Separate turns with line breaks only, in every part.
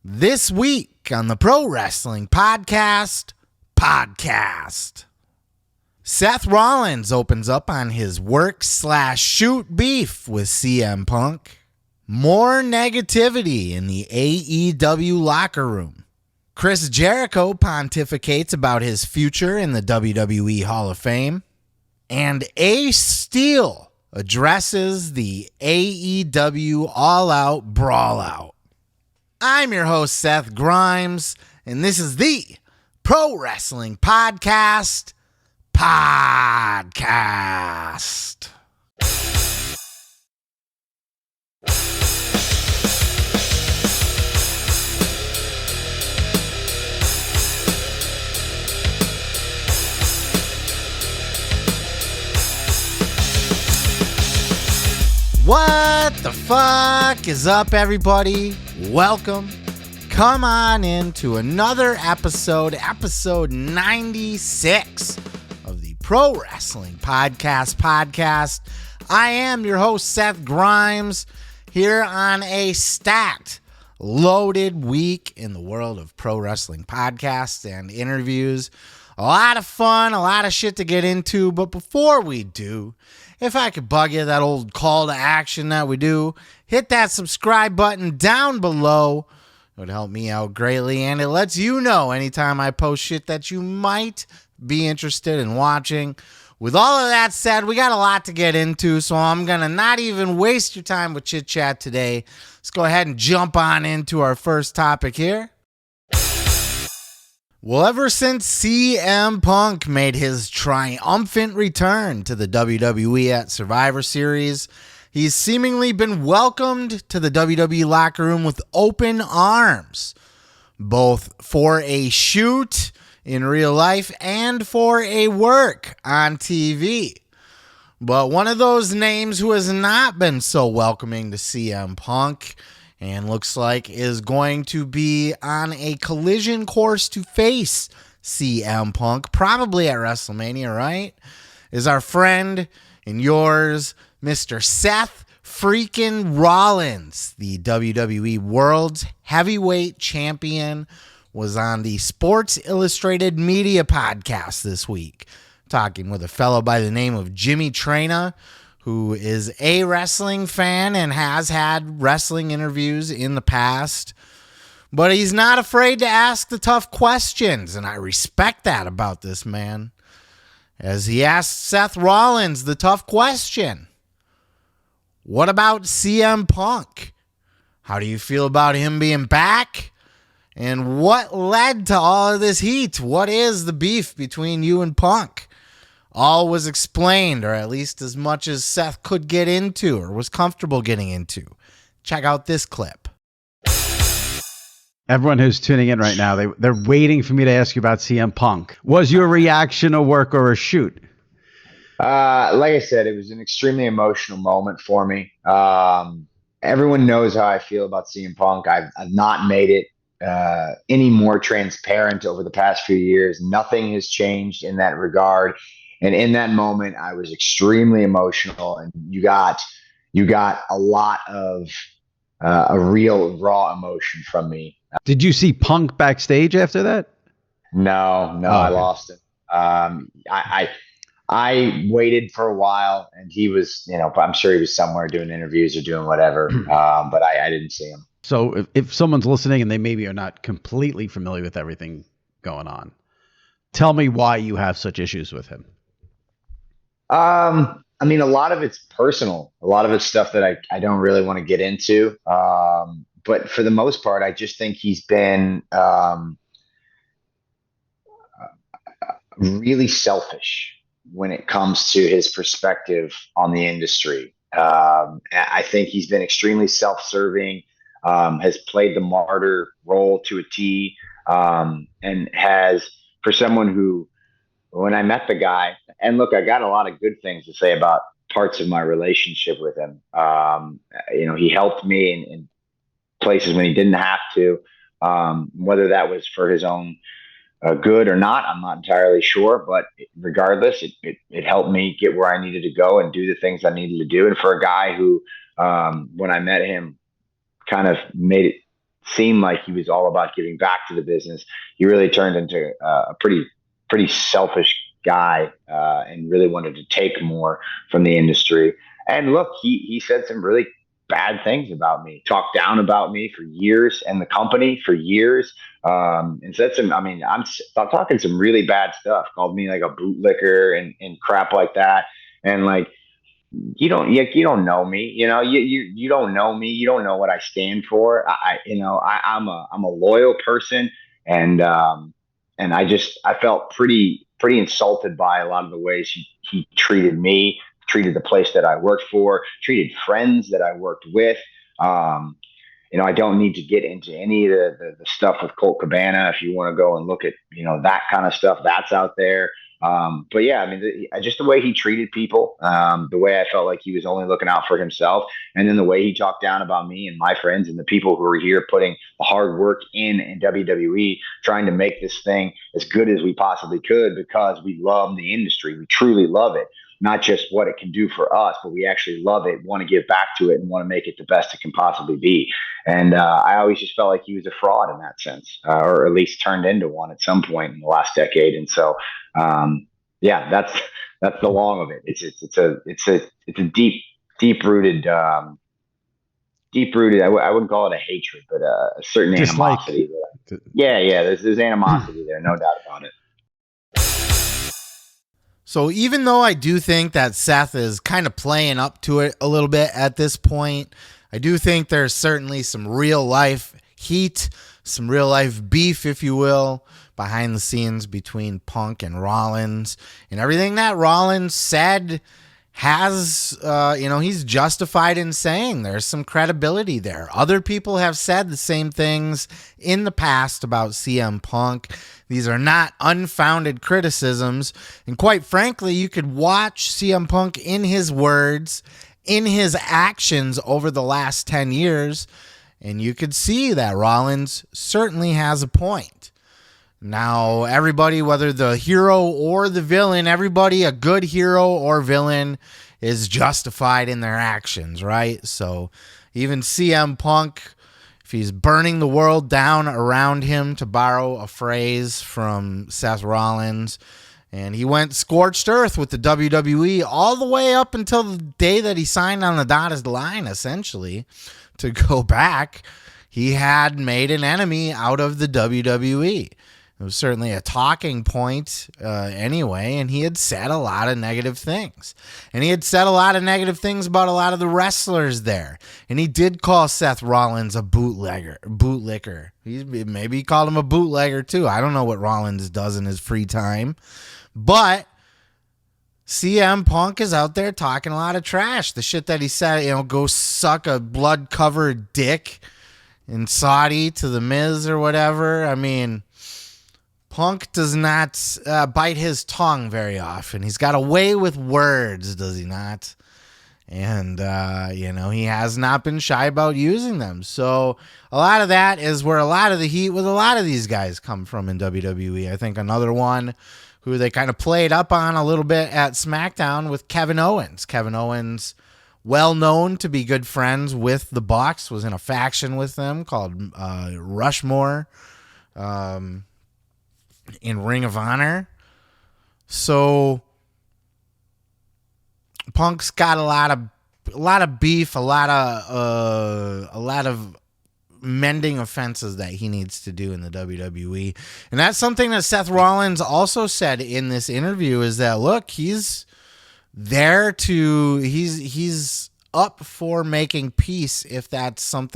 This week on the Pro Wrestling Podcast. Seth Rollins opens up on his work/shoot beef with CM Punk. More negativity in the AEW locker room. Chris Jericho pontificates about his future in the WWE Hall of Fame. And Ace Steel addresses the AEW All-Out Brawl-Out. I'm your host, Seth Grimes, and this is the Pro Wrestling Podcast. What the fuck is up, everybody? Welcome. Come on into another episode 96 of the Pro Wrestling Podcast. I am your host, Seth Grimes, here on a stacked, loaded week in the world of pro wrestling podcasts and interviews. A lot of fun, a lot of shit to get into, but before we do, if I could bug you, that old call to action that we do, hit that subscribe button down below. It would help me out greatly, and it lets you know anytime I post shit that you might be interested in watching. With all of that said, we got a lot to get into, so I'm going to not even waste your time with chit chat today. Let's go ahead and jump on into our first topic here. Well, ever since CM Punk made his triumphant return to the WWE at Survivor Series, he's seemingly been welcomed to the WWE locker room with open arms, both for a shoot in real life and for a work on TV. But one of those names who has not been so welcoming to CM Punk and looks like is going to be on a collision course to face CM Punk, probably at WrestleMania, right? Is our friend and yours, Mr. Seth freaking Rollins, the WWE World's Heavyweight Champion, was on the Sports Illustrated Media podcast this week, talking with a fellow by the name of Jimmy Traina, who is a wrestling fan and has had wrestling interviews in the past. But he's not afraid to ask the tough questions, and I respect that about this man. As he asked Seth Rollins the tough question, what about CM Punk? How do you feel about him being back? And what led to all of this heat? What is the beef between you and Punk? All was explained, or at least as much as Seth could get into or was comfortable getting into. Check out this clip.
Everyone who's tuning in right now, they're waiting for me to ask you about CM Punk. Was your reaction a work or a shoot?
Like I said, it was an extremely emotional moment for me. Everyone knows how I feel about CM Punk. I've not made it any more transparent over the past few years. Nothing has changed in that regard. And in that moment, I was extremely emotional, and you got a lot of a real raw emotion from me.
Did you see Punk backstage after that?
No,
okay.
I lost him. I waited for a while, and he was, I'm sure he was somewhere doing interviews or doing whatever, but I didn't see him.
So if someone's listening and they maybe are not completely familiar with everything going on, tell me why you have such issues with him.
A lot of it's personal. A lot of it's stuff that I don't really want to get into. But for the most part, I just think he's been really selfish when it comes to his perspective on the industry. I think he's been extremely self-serving, has played the martyr role to a T, and has, for someone who, when I met the guy, and look, I got a lot of good things to say about parts of my relationship with him. He helped me in places when he didn't have to, whether that was for his own good or not, I'm not entirely sure, but regardless, it helped me get where I needed to go and do the things I needed to do. And for a guy who, when I met him, kind of made it seem like he was all about giving back to the business. He really turned into a pretty selfish guy, and really wanted to take more from the industry. And look, he said some really bad things about me, talked down about me for years and the company for years. And said some, I mean, I'm talking some really bad stuff, called me like a bootlicker and crap like that. And like, you don't know me, you don't know me. You don't know what I stand for. I'm a loyal person. And I felt pretty insulted by a lot of the ways he treated me, treated the place that I worked for, treated friends that I worked with. Um, I don't need to get into any of the stuff with Colt Cabana. If you want to go and look at, that kind of stuff, that's out there. But yeah, I mean, just the way he treated people, the way I felt like he was only looking out for himself, and then the way he talked down about me and my friends and the people who were here putting the hard work in WWE, trying to make this thing as good as we possibly could because we love the industry. We truly love it. Not just what it can do for us, but we actually love it, want to give back to it, and want to make it the best it can possibly be. And I always just felt like he was a fraud in that sense, or at least turned into one at some point in the last decade. And so, yeah, that's the long of it. It's a deep rooted. I wouldn't call it a hatred, but a certain animosity. Yeah. There's animosity there, no doubt about it.
So even though I do think that Seth is kind of playing up to it a little bit at this point, I do think there's certainly some real life heat, some real life beef, if you will, behind the scenes between Punk and Rollins, and everything that Rollins said has, he's justified in saying. There's some credibility there. Other people have said the same things in the past about CM Punk. These are not unfounded criticisms. And quite frankly, you could watch CM Punk in his words, in his actions over the last 10 years, and you could see that Rollins certainly has a point. Now, everybody, whether the hero or the villain, everybody, a good hero or villain, is justified in their actions, right? So even CM Punk, if he's burning the world down around him, to borrow a phrase from Seth Rollins, and he went scorched earth with the WWE all the way up until the day that he signed on the dotted line, essentially, to go back, he had made an enemy out of the WWE. It was certainly a talking point anyway, and he had said a lot of negative things. And he had said a lot of negative things about a lot of the wrestlers there. And he did call Seth Rollins a bootlicker. Maybe he called him a bootlegger too. I don't know what Rollins does in his free time. But CM Punk is out there talking a lot of trash. The shit that he said, go suck a blood-covered dick in Saudi to the Miz or whatever. I mean, Punk does not bite his tongue very often. He's got a way with words, does he not? And, he has not been shy about using them. So a lot of that is where a lot of the heat with a lot of these guys come from in WWE. I think another one who they kind of played up on a little bit at SmackDown with Kevin Owens. Kevin Owens, well known to be good friends with the Bucks, was in a faction with them called Rushmore. In Ring of Honor. So Punk's got a lot of beef, a lot of mending offenses that he needs to do in the WWE. And that's something that Seth Rollins also said in this interview, is that, look, he's up for making peace if that's an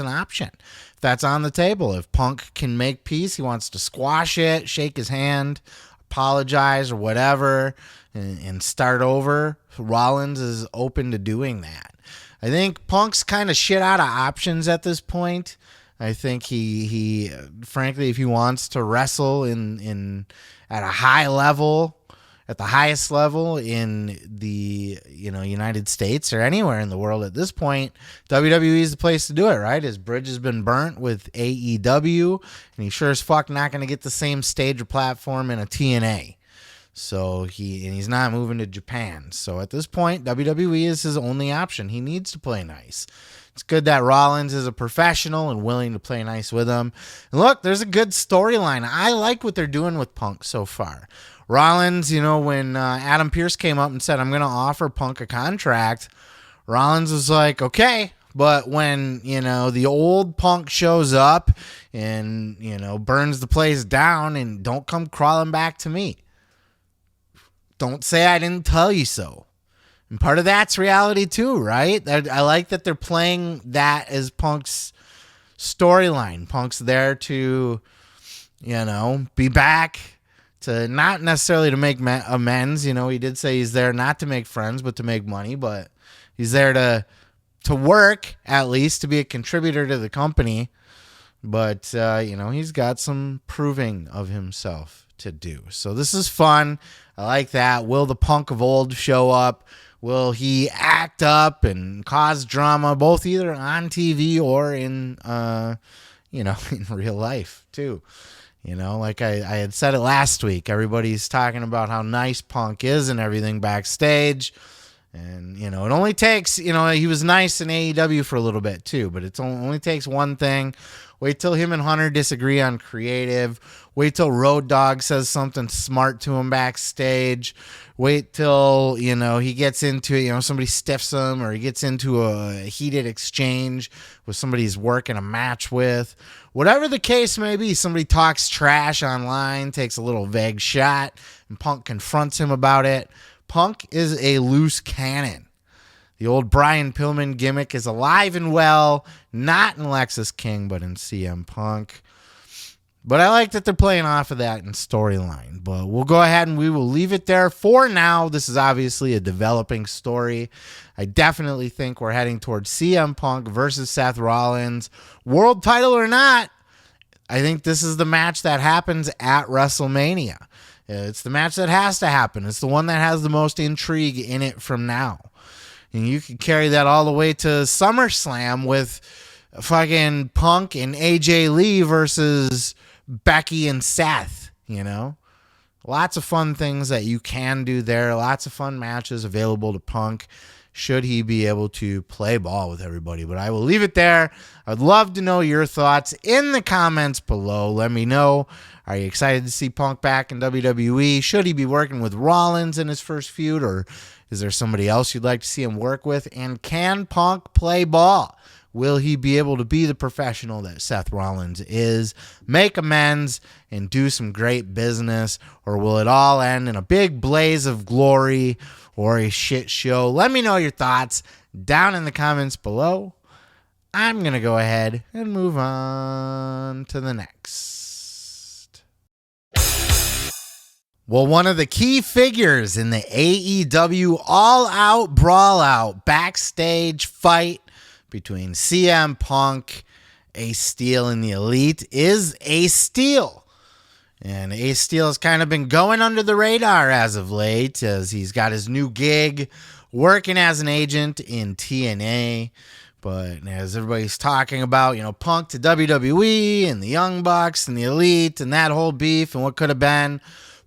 option. If that's on the table. If Punk can make peace, he wants to squash it, shake his hand, apologize or whatever, and start over. Rollins is open to doing that. I think Punk's kind of shit out of options at this point. I think he frankly, if he wants to wrestle at a high level, at the highest level in the United States or anywhere in the world at this point, WWE is the place to do it, right? His bridge has been burnt with AEW, and he sure as fuck not going to get the same stage or platform in a TNA. So he's not moving to Japan. So at this point, WWE is his only option. He needs to play nice. It's good that Rollins is a professional and willing to play nice with him. And look, there's a good storyline. I like what they're doing with Punk so far. Rollins, when Adam Pearce came up and said, I'm going to offer Punk a contract, Rollins was like, okay. But when, the old Punk shows up and, burns the place down, and don't come crawling back to me. Don't say I didn't tell you so. And part of that's reality too, right? I like that they're playing that as Punk's storyline. Punk's there to, be back, to not necessarily to make amends. He did say he's there not to make friends, but to make money. But he's there to work, at least, to be a contributor to the company. But, he's got some proving of himself to do. So this is fun. I like that. Will the Punk of old show up? Will he act up and cause drama, both either on TV or in, in real life too? Like I had said it last week, everybody's talking about how nice Punk is and everything backstage. And, it only takes, he was nice in AEW for a little bit too, but it only takes one thing. Wait till him and Hunter disagree on creative. Wait till Road Dogg says something smart to him backstage. Wait till, he gets into it, somebody stiffs him, or he gets into a heated exchange with somebody he's working a match with. Whatever the case may be, somebody talks trash online, takes a little vague shot, and Punk confronts him about it. Punk is a loose cannon. The old Brian Pillman gimmick is alive and well, not in Lexus King, but in CM Punk. But I like that they're playing off of that in storyline. But we'll go ahead and we will leave it there for now. This is obviously a developing story. I definitely think we're heading towards CM Punk versus Seth Rollins. World title or not, I think this is the match that happens at WrestleMania. It's the match that has to happen. It's the one that has the most intrigue in it from now. And you can carry that all the way to SummerSlam with fucking Punk and AJ Lee versus Becky and Seth, Lots of fun things that you can do there. Lots of fun matches available to Punk, should he be able to play ball with everybody. But I will leave it there. I'd love to know your thoughts in the comments below. Let me know. Are you excited to see Punk back in WWE? Should he be working with Rollins in his first feud, or is there somebody else you'd like to see him work with? And can Punk play ball? Will he be able to be the professional that Seth Rollins is, make amends, and do some great business? Or will it all end in a big blaze of glory or a shit show? Let me know your thoughts down in the comments below. I'm going to go ahead and move on to the next. Well, one of the key figures in the AEW All-Out Brawl Out backstage fight between CM Punk, Ace Steel, and the Elite is Ace Steel. And Ace Steel has kind of been going under the radar as of late, as he's got his new gig working as an agent in TNA. But as everybody's talking about, Punk to WWE and the Young Bucks and the Elite and that whole beef and what could have been,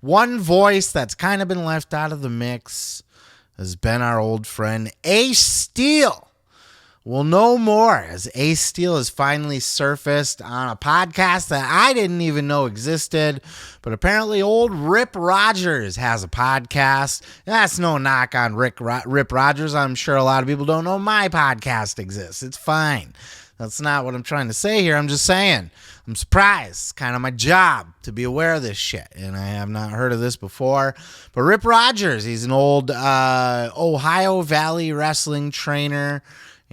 one voice that's kind of been left out of the mix has been our old friend Ace Steel. We'll know more as Ace Steel has finally surfaced on a podcast that I didn't even know existed, but apparently old Rip Rogers has a podcast. That's no knock on Rip Rogers. I'm sure a lot of people don't know my podcast exists. It's fine. That's not what I'm trying to say here. I'm just saying I'm surprised. It's kind of my job to be aware of this shit, and I have not heard of this before. But Rip Rogers, he's an old Ohio Valley wrestling trainer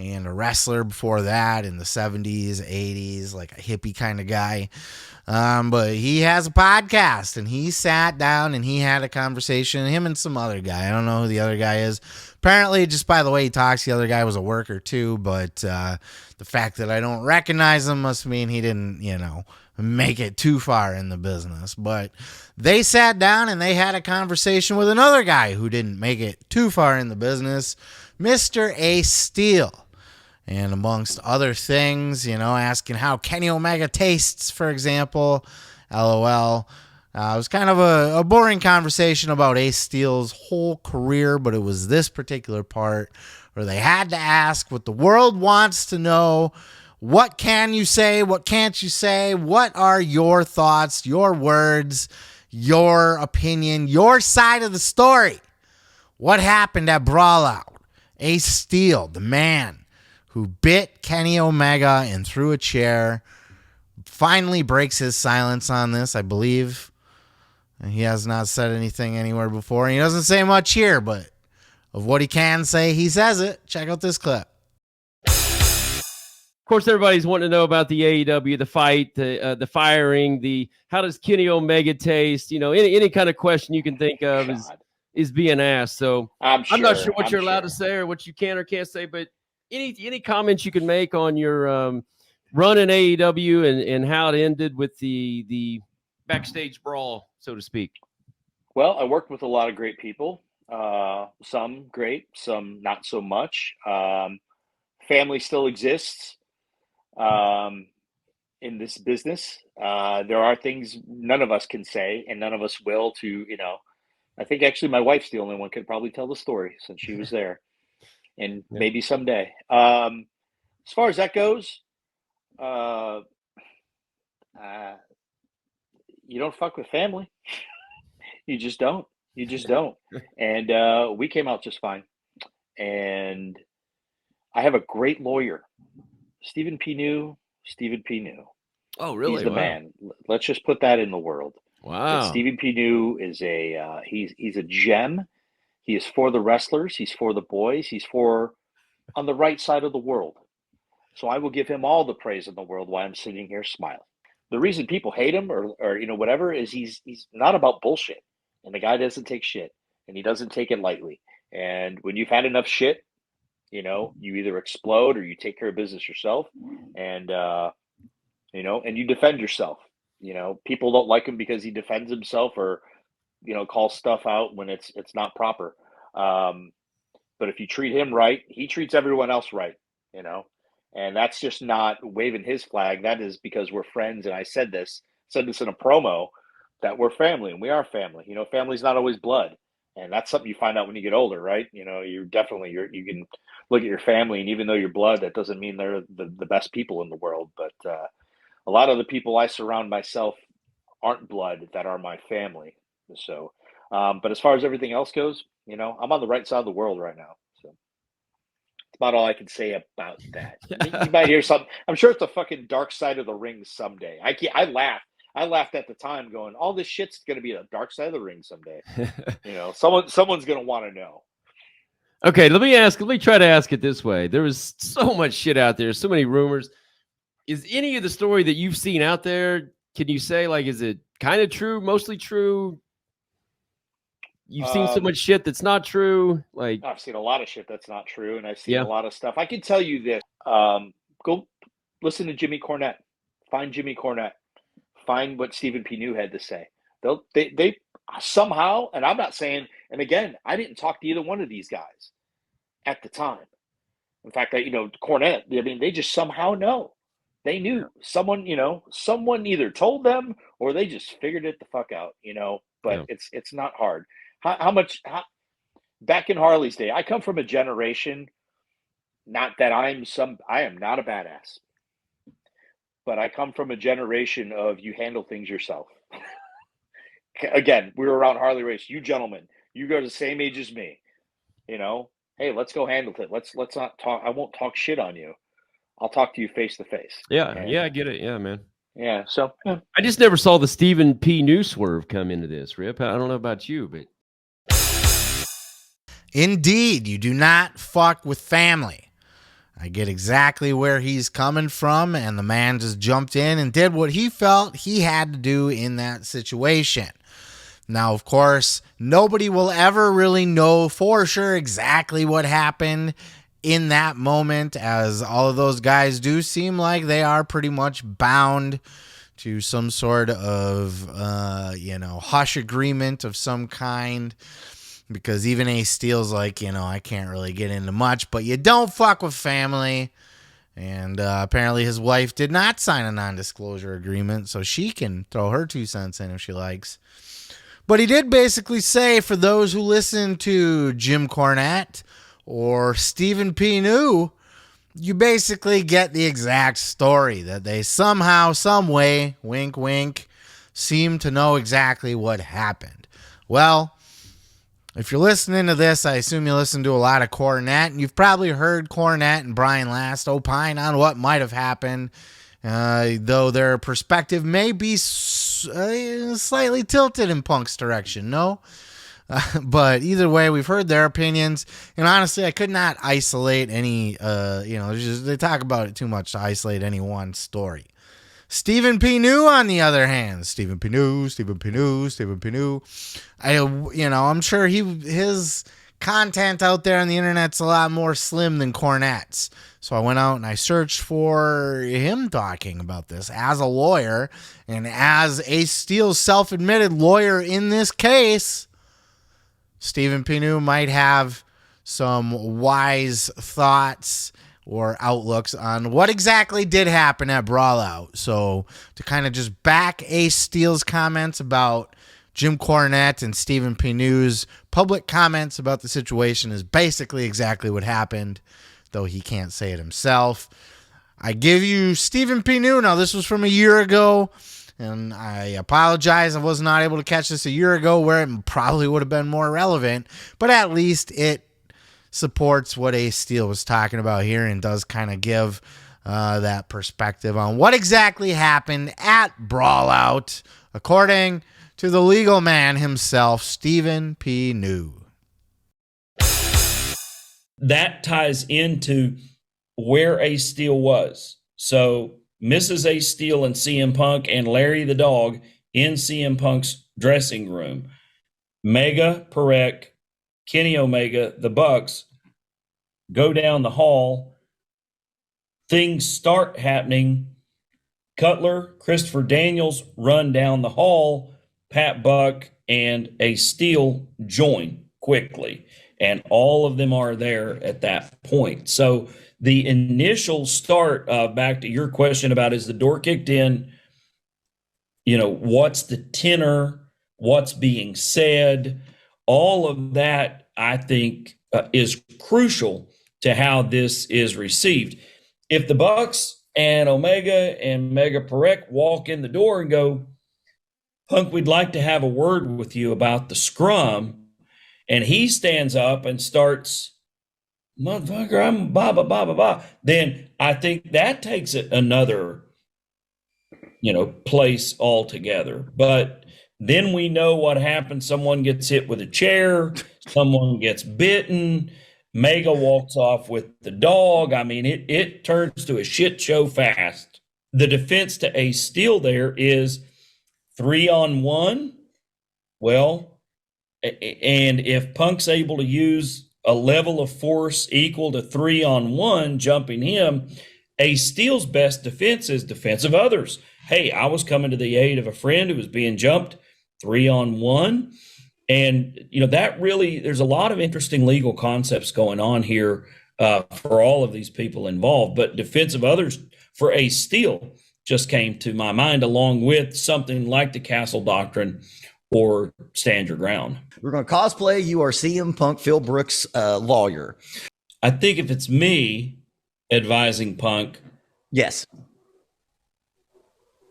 and a wrestler before that in the 70s, 80s, like a hippie kind of guy. But he has a podcast, and he sat down and he had a conversation, him and some other guy. I don't know who the other guy is. Apparently, just by the way he talks, the other guy was a worker too, but the fact that I don't recognize him must mean he didn't, make it too far in the business. But they sat down and they had a conversation with another guy who didn't make it too far in the business, Mr. Ace Steel. And amongst other things, asking how Kenny Omega tastes, for example. LOL. It was kind of a boring conversation about Ace Steel's whole career, but it was this particular part where they had to ask what the world wants to know. What can you say? What can't you say? What are your thoughts, your words, your opinion, your side of the story? What happened at Brawl Out? Ace Steel, the man who bit Kenny Omega and threw a chair, finally breaks his silence on this, I believe. He has not said anything anywhere before. He doesn't say much here, but of what he can say, he says it. Check out this clip.
Of course, everybody's wanting to know about the AEW, the fight, the firing, how does Kenny Omega taste? You know, any kind of question you can think of is being asked. So I'm not sure what you're allowed to say or what you can or can't say, but any comments you can make on your run in AEW and how it ended with the backstage brawl, so to speak.
Well, I worked with a lot of great people. Some great, some not so much. Family still exists in this business. There are things none of us can say and none of us will to, I think actually my wife's the only one could probably tell the story since she was there and maybe someday. As far as that goes, you don't fuck with family. You just don't. You just don't. And we came out just fine. And I have a great lawyer, Stephen P. New.
Oh, really?
He's the man. Let's just put that in the world.
Wow.
But Stephen P. New is he's a gem. He is for the wrestlers. He's for the boys. He's on the right side of the world. So I will give him all the praise in the world while I'm sitting here smiling. The reason people hate him or whatever is he's not about bullshit. And the guy doesn't take shit. And he doesn't take it lightly. And when you've had enough shit, you either explode or you take care of business yourself. And, and you defend yourself. People don't like him because he defends himself or, calls stuff out when it's not proper. But if you treat him right, he treats everyone else right, And that's just not waving his flag. That is because we're friends. And I said this in a promo that we're family and we are family. Family's not always blood. And that's something you find out when you get older, right? You can look at your family and even though you're blood, that doesn't mean they're the best people in the world. But a lot of the people I surround myself aren't blood that are my family. So, but as far as everything else goes, I'm on the right side of the world right now. About all I can say about that. You might hear something. I'm sure it's a fucking dark side of the ring someday. I laughed at the time going, all this shit's going to be a dark side of the ring someday. Someone's going to want to know.
Okay, let me try to ask it this way. There was so much shit out there, so many rumors. Is any of the story that you've seen out there, can you say, is it kind of true, mostly true? You've seen so much shit that's not true.
I've seen a lot of shit that's not true, and I've seen a lot of stuff. I can tell you this: go listen to Jimmy Cornette. Find Jimmy Cornette. Find what Stephen P. New had to say. They somehow, and I'm not saying. And again, I didn't talk to either one of these guys at the time. In fact, Cornette. I mean, they just somehow know. They knew someone either told them or they just figured it the fuck out. But it's not hard. How back in Harley's day, I come from a generation, not that I am not a badass, but I come from a generation of you handle things yourself. Again, we were around Harley race. You gentlemen, you go to the same age as me, hey, let's go handle it. Let's not talk. I won't talk shit on you. I'll talk to you face to face.
Yeah. I get it. Yeah, man.
Yeah. So
I just never saw the Stephen P. New swerve come into this, Rip. I don't know about you, but.
Indeed, you do not fuck with family. I get exactly where he's coming from, and the man just jumped in and did what he felt he had to do in that situation. Now, of course, nobody will ever really know for sure exactly what happened in that moment, as all of those guys do seem like they are pretty much bound to some sort of, hush agreement of some kind. Because even Ace Steel's like, I can't really get into much, but you don't fuck with family. And apparently his wife did not sign a non-disclosure agreement, so she can throw her 2 cents in if she likes. But he did basically say, for those who listen to Jim Cornette or Stephen P. New, you basically get the exact story, that they somehow, some way, wink, wink, seem to know exactly what happened. Well, if you're listening to this, I assume you listen to a lot of Cornette, and you've probably heard Cornette and Brian Last opine on what might have happened, though their perspective may be slightly tilted in Punk's direction, no? But either way, we've heard their opinions, and honestly, I could not isolate any, they talk about it too much to isolate any one story. Stephen P. New, on the other hand, Stephen P. New. I'm sure his content out there on the internet's a lot more slim than Cornette's. So I went out and I searched for him talking about this as a lawyer, and as Ace Steel's self-admitted lawyer in this case, Stephen P. New might have some wise thoughts or outlooks on what exactly did happen at Brawl Out. So to kind of just back Ace Steel's comments about Jim Cornette and Stephen P. New's public comments about the situation is basically exactly what happened, though he can't say it himself. I give you Stephen P. New. Now, this was from a year ago, and I apologize I was not able to catch this a year ago where it probably would have been more relevant, but at least it supports what Ace Steel was talking about here and does kind of give that perspective on what exactly happened at Brawl Out, according to the legal man himself, Stephen P. New.
That ties into where Ace Steel was. So Mrs. Ace Steel and CM Punk and Larry the Dog in CM Punk's dressing room. Mega, Perec, Kenny Omega, the Bucks go down the hall. Things start happening. Cutler, Christopher Daniels run down the hall. Pat Buck and Ace Steel join quickly. And all of them are there at that point. So the initial start, back to your question about is the door kicked in, what's the tenor, what's being said, all of that, I think, is crucial to how this is received. If the Bucks and Omega and Mega Perec walk in the door and go, Punk, we'd like to have a word with you about the scrum, and he stands up and starts, motherfucker, I'm blah, blah, blah, blah, blah, then I think that takes it another, place altogether. But then we know what happens. Someone gets hit with a chair. Someone gets bitten. Mega walks off with the dog. I mean, it turns to a shit show fast. The defense to Ace Steel there is 3-on-1. Well, and if Punk's able to use a level of force equal to 3-on-1, jumping him, Ace Steel's best defense is defense of others. Hey, I was coming to the aid of a friend who was being jumped 3-on-1. And, that really, there's a lot of interesting legal concepts going on here for all of these people involved. But defense of others for Ace Steel just came to my mind, along with something like the Castle Doctrine or Stand Your Ground.
We're going to cosplay. You are CM Punk, Phil Brooks' lawyer.
I think if it's me advising Punk.
Yes.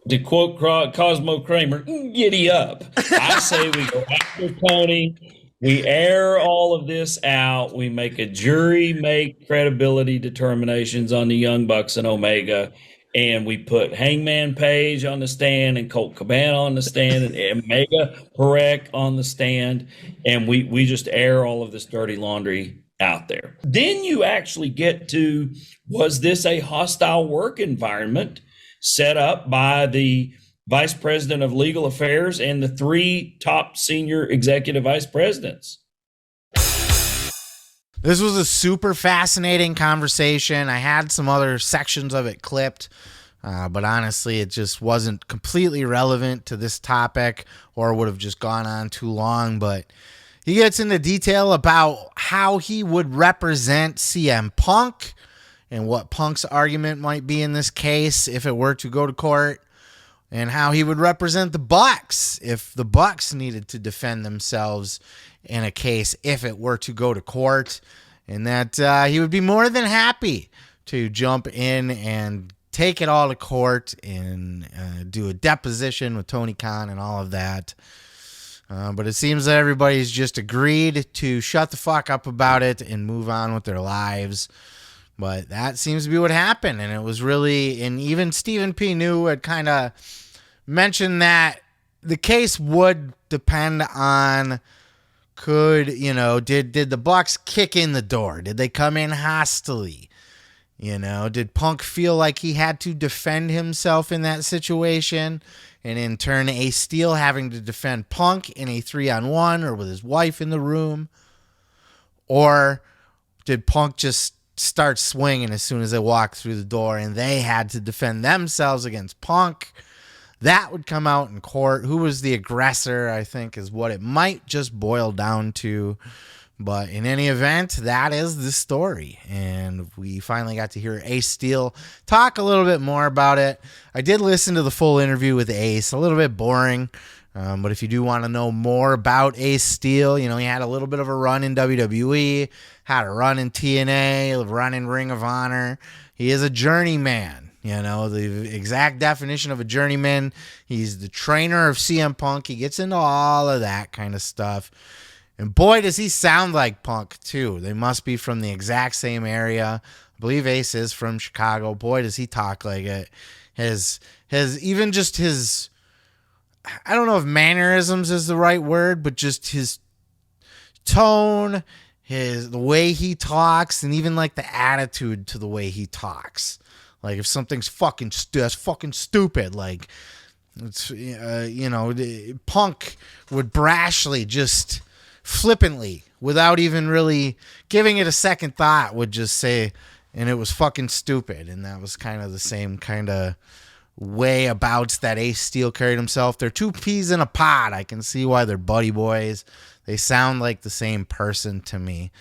To quote Cosmo Kramer, giddy up. I say we go after Tony. We air all of this out. We make a jury make credibility determinations on the Young Bucks and Omega. And we put Hangman Page on the stand and Colt Cabana on the stand and Mega Perec on the stand. And we just air all of this dirty laundry out there. Then you actually get to, was this a hostile work environment set up by the vice president of legal affairs and the 3 top senior executive vice presidents?
This was a super fascinating conversation. I had some other sections of it clipped, but honestly, it just wasn't completely relevant to this topic or would have just gone on too long. But he gets into detail about how he would represent CM Punk and what Punk's argument might be in this case if it were to go to court, and how he would represent the Bucks if the Bucks needed to defend themselves in a case if it were to go to court, and that he would be more than happy to jump in and take it all to court and do a deposition with Tony Khan and all of that. But it seems that everybody's just agreed to shut the fuck up about it and move on with their lives. But that seems to be what happened. And it was really, and even Stephen P. New had kind of mentioned that the case would depend on did the Bucks kick in the door? Did they come in hostily? Did Punk feel like he had to defend himself in that situation? And in turn, Ace Steel having to defend Punk in a 3-on-1 or with his wife in the room? Or did Punk just start swinging as soon as they walked through the door and they had to defend themselves against Punk? That would come out in court. Who was the aggressor, I think, is what it might just boil down to. But in any event, that is the story. And we finally got to hear Ace Steel talk a little bit more about it. I did listen to the full interview with Ace. A little bit boring. But if you do want to know more about Ace Steel, he had a little bit of a run in WWE, had a run in TNA, a run in Ring of Honor. He is a journeyman. The exact definition of a journeyman. He's the trainer of CM Punk. He gets into all of that kind of stuff. And boy, does he sound like Punk, too. They must be from the exact same area. I believe Ace is from Chicago. Boy, does he talk like it. His even just his, I don't know if mannerisms is the right word, but just his tone, the way he talks, and even like the attitude to the way he talks. Like if something's fucking stupid, like it's Punk would brashly, just flippantly, without even really giving it a second thought, would just say, and it was fucking stupid. And that was kind of the same kind of way about that Ace Steel carried himself. They're two peas in a pod. I can see why they're buddy boys. They sound like the same person to me.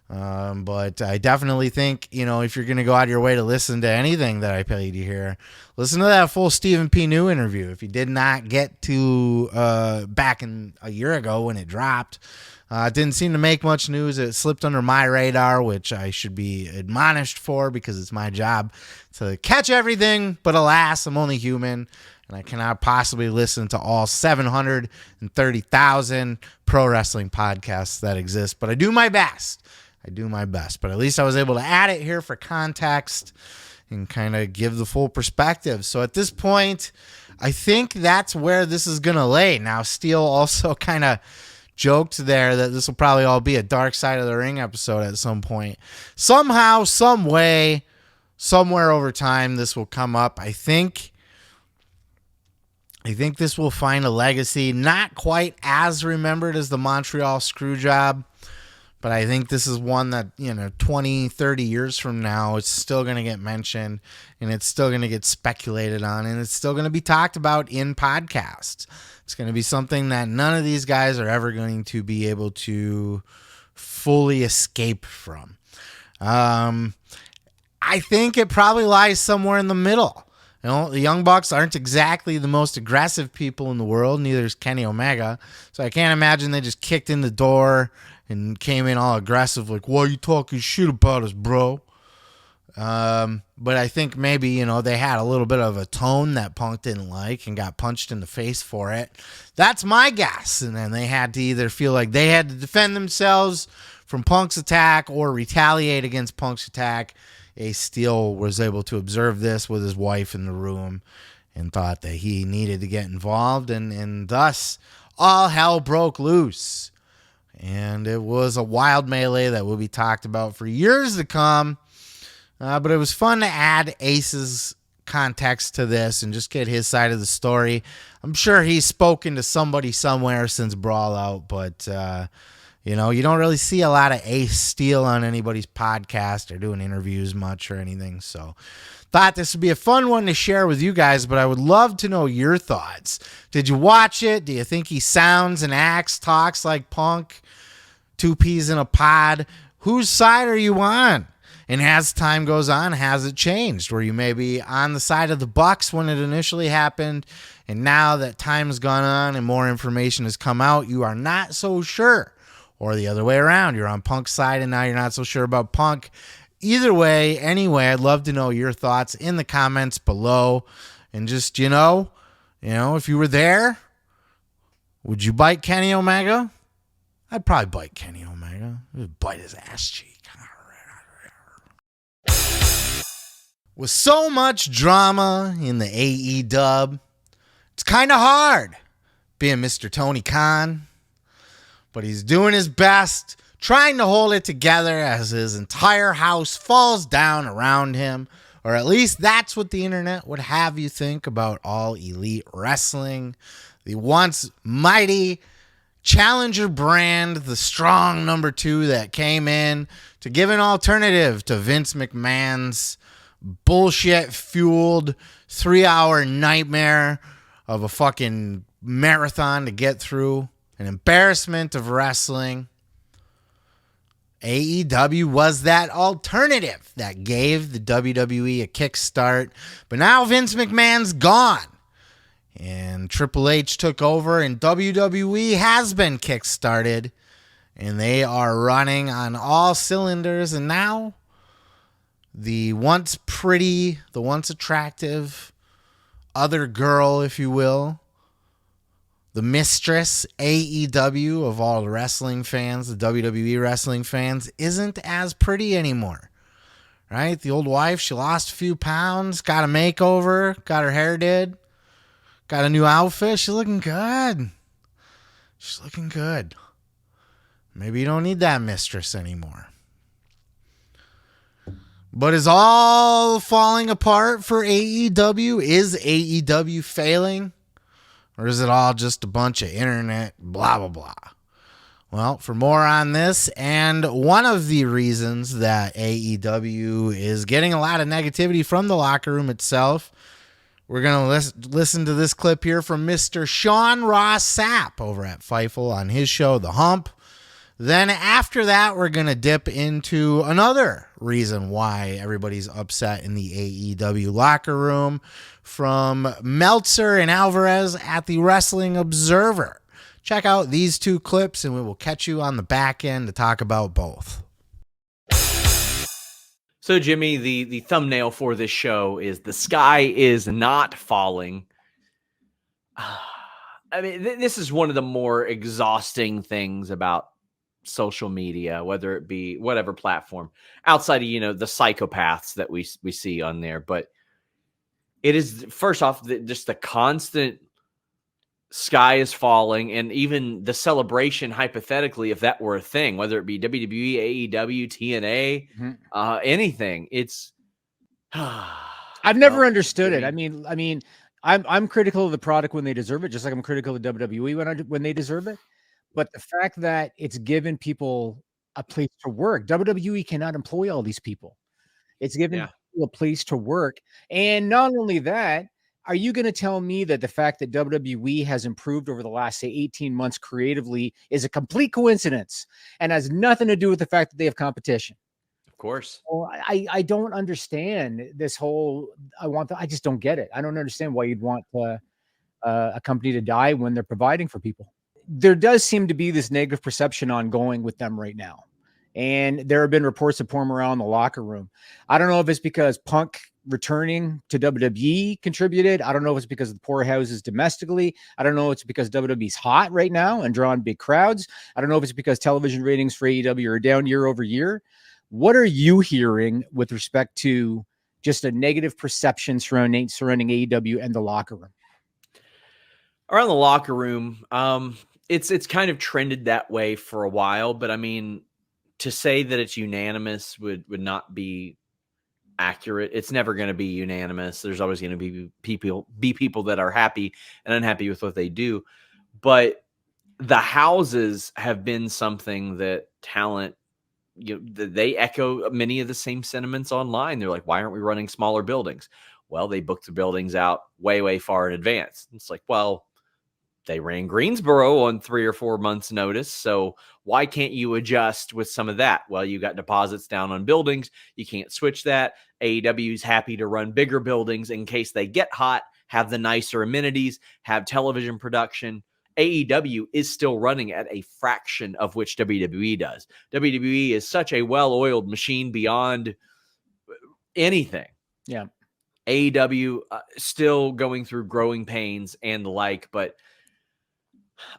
But I definitely think, if you're going to go out of your way to listen to anything that I played you here, listen to that full Stephen P. New interview. If you did not get to back in a year ago when it dropped, it didn't seem to make much news. It slipped under my radar, which I should be admonished for because it's my job to catch everything. But alas, I'm only human, and I cannot possibly listen to all 730,000 pro wrestling podcasts that exist. But I do my best. But at least I was able to add it here for context and kind of give the full perspective. So at this point, I think that's where this is going to lay. Now, Steele also kind of joked there that this will probably all be a Dark Side of the Ring episode at some point. Somehow, some way, somewhere over time, this will come up. I think this will find a legacy, not quite as remembered as the Montreal Screwjob. But I think this is one that, 20, 30 years from now, it's still going to get mentioned and it's still going to get speculated on and it's still going to be talked about in podcasts. It's going to be something that none of these guys are ever going to be able to fully escape from. I think it probably lies somewhere in the middle. The Young Bucks aren't exactly the most aggressive people in the world. Neither is Kenny Omega. So I can't imagine they just kicked in the door and came in all aggressive, like, why are you talking shit about us, bro? But I think maybe, they had a little bit of a tone that Punk didn't like and got punched in the face for it. That's my guess. And then they had to either feel like they had to defend themselves from Punk's attack or retaliate against Punk's attack. Ace Steel was able to observe this with his wife in the room and thought that he needed to get involved. And thus, all hell broke loose. And it was a wild melee that will be talked about for years to come. But it was fun to add Ace's context to this and just get his side of the story. I'm sure he's spoken to somebody somewhere since Brawl out, but, you don't really see a lot of Ace Steel on anybody's podcast or doing interviews much or anything. So thought this would be a fun one to share with you guys, but I would love to know your thoughts. Did you watch it? Do you think he sounds and acts, talks like Punk? Two peas in a pod. Whose side are you on? And as time goes on, has it changed? Were you maybe on the side of the Bucks when it initially happened, and now that time's gone on and more information has come out, you are not so sure? Or the other way around, you're on Punk's side and now you're not so sure about Punk. Either way, anyway, I'd love to know your thoughts in the comments below. And just, you know, if you were there, would you bite Kenny Omega? I'd probably bite Kenny Omega. I'd bite his ass cheek. With so much drama in the AEW, it's kind of hard being Mr. Tony Khan. But he's doing his best, trying to hold it together as his entire house falls down around him. Or at least that's what the internet would have you think about All Elite Wrestling. The once mighty challenger brand, the strong number 2 that came in to give an alternative to Vince McMahon's bullshit-fueled 3-hour nightmare of a fucking marathon to get through. An embarrassment of wrestling. AEW was that alternative that gave the WWE a kickstart. But now Vince McMahon's gone. And Triple H took over, and WWE has been kickstarted. And they are running on all cylinders. And now the once pretty, the once attractive other girl, if you will, the mistress AEW of all the wrestling fans, the WWE wrestling fans, isn't as pretty anymore. Right? The old wife, she lost a few pounds, got a makeover, got her hair did, got a new outfit. She's looking good. She's looking good. Maybe you don't need that mistress anymore. But is all falling apart for AEW? Is AEW failing? Or is it all just a bunch of internet blah, blah, blah? Well, for more on this, and one of the reasons that AEW is getting a lot of negativity from the locker room itself, we're going to listen to this clip here from Mr. Sean Ross Sapp over at Fightful on his show, The Hump. Then after that, we're going to dip into another reason why everybody's upset in the AEW locker room from Meltzer and Alvarez at the Wrestling Observer. Check out these 2 clips and we will catch you on the back end to talk about both.
So, Jimmy, the thumbnail for this show is "The Sky Is Not Falling." I mean, this is one of the more exhausting things about social media, whether it be whatever platform, outside of, the psychopaths that we see on there. But it is, first off, just the constant sky is falling, and even the celebration, hypothetically, if that were a thing, whether it be WWE, AEW, TNA, anything. It's
I've never understood it. I mean, I'm critical of the product when they deserve it, just like I'm critical of WWE when they deserve it. But the fact that it's given people a place to work, WWE cannot employ all these people. It's given people a place to work. And not only that, are you going to tell me that the fact that WWE has improved over the last, say, 18 months creatively is a complete coincidence and has nothing to do with the fact that they have competition?
Of course.
Well, I don't understand this whole, I just don't get it. I don't understand why you'd want a company to die when they're providing for people. There does seem to be this negative perception ongoing with them right now. And there have been reports of pouring around the locker room. I don't know if it's because Punk returning to WWE contributed. I don't know if it's because of the poorhouses domestically. I don't know if it's because WWE's hot right now and drawing big crowds. I don't know if it's because television ratings for AEW are down year over year. What are you hearing with respect to just a negative perception surrounding AEW and the locker room?
Around the locker room, it's kind of trended that way for a while, but I mean, to say that it's unanimous would not be accurate. It's never going to be unanimous. There's always going to be people that are happy and unhappy with what they do. But the houses have been something that talent, they echo many of the same sentiments online. They're like, why aren't we running smaller buildings? Well, they booked the buildings out way, way far in advance. It's like, well, they ran Greensboro on 3 or 4 months notice. So why can't you adjust with some of that? Well, you got deposits down on buildings. You can't switch that. AEW is happy to run bigger buildings in case they get hot, have the nicer amenities, have television production. AEW is still running at a fraction of which WWE does. WWE is such a well-oiled machine beyond anything.
Yeah.
AEW still going through growing pains and the like, but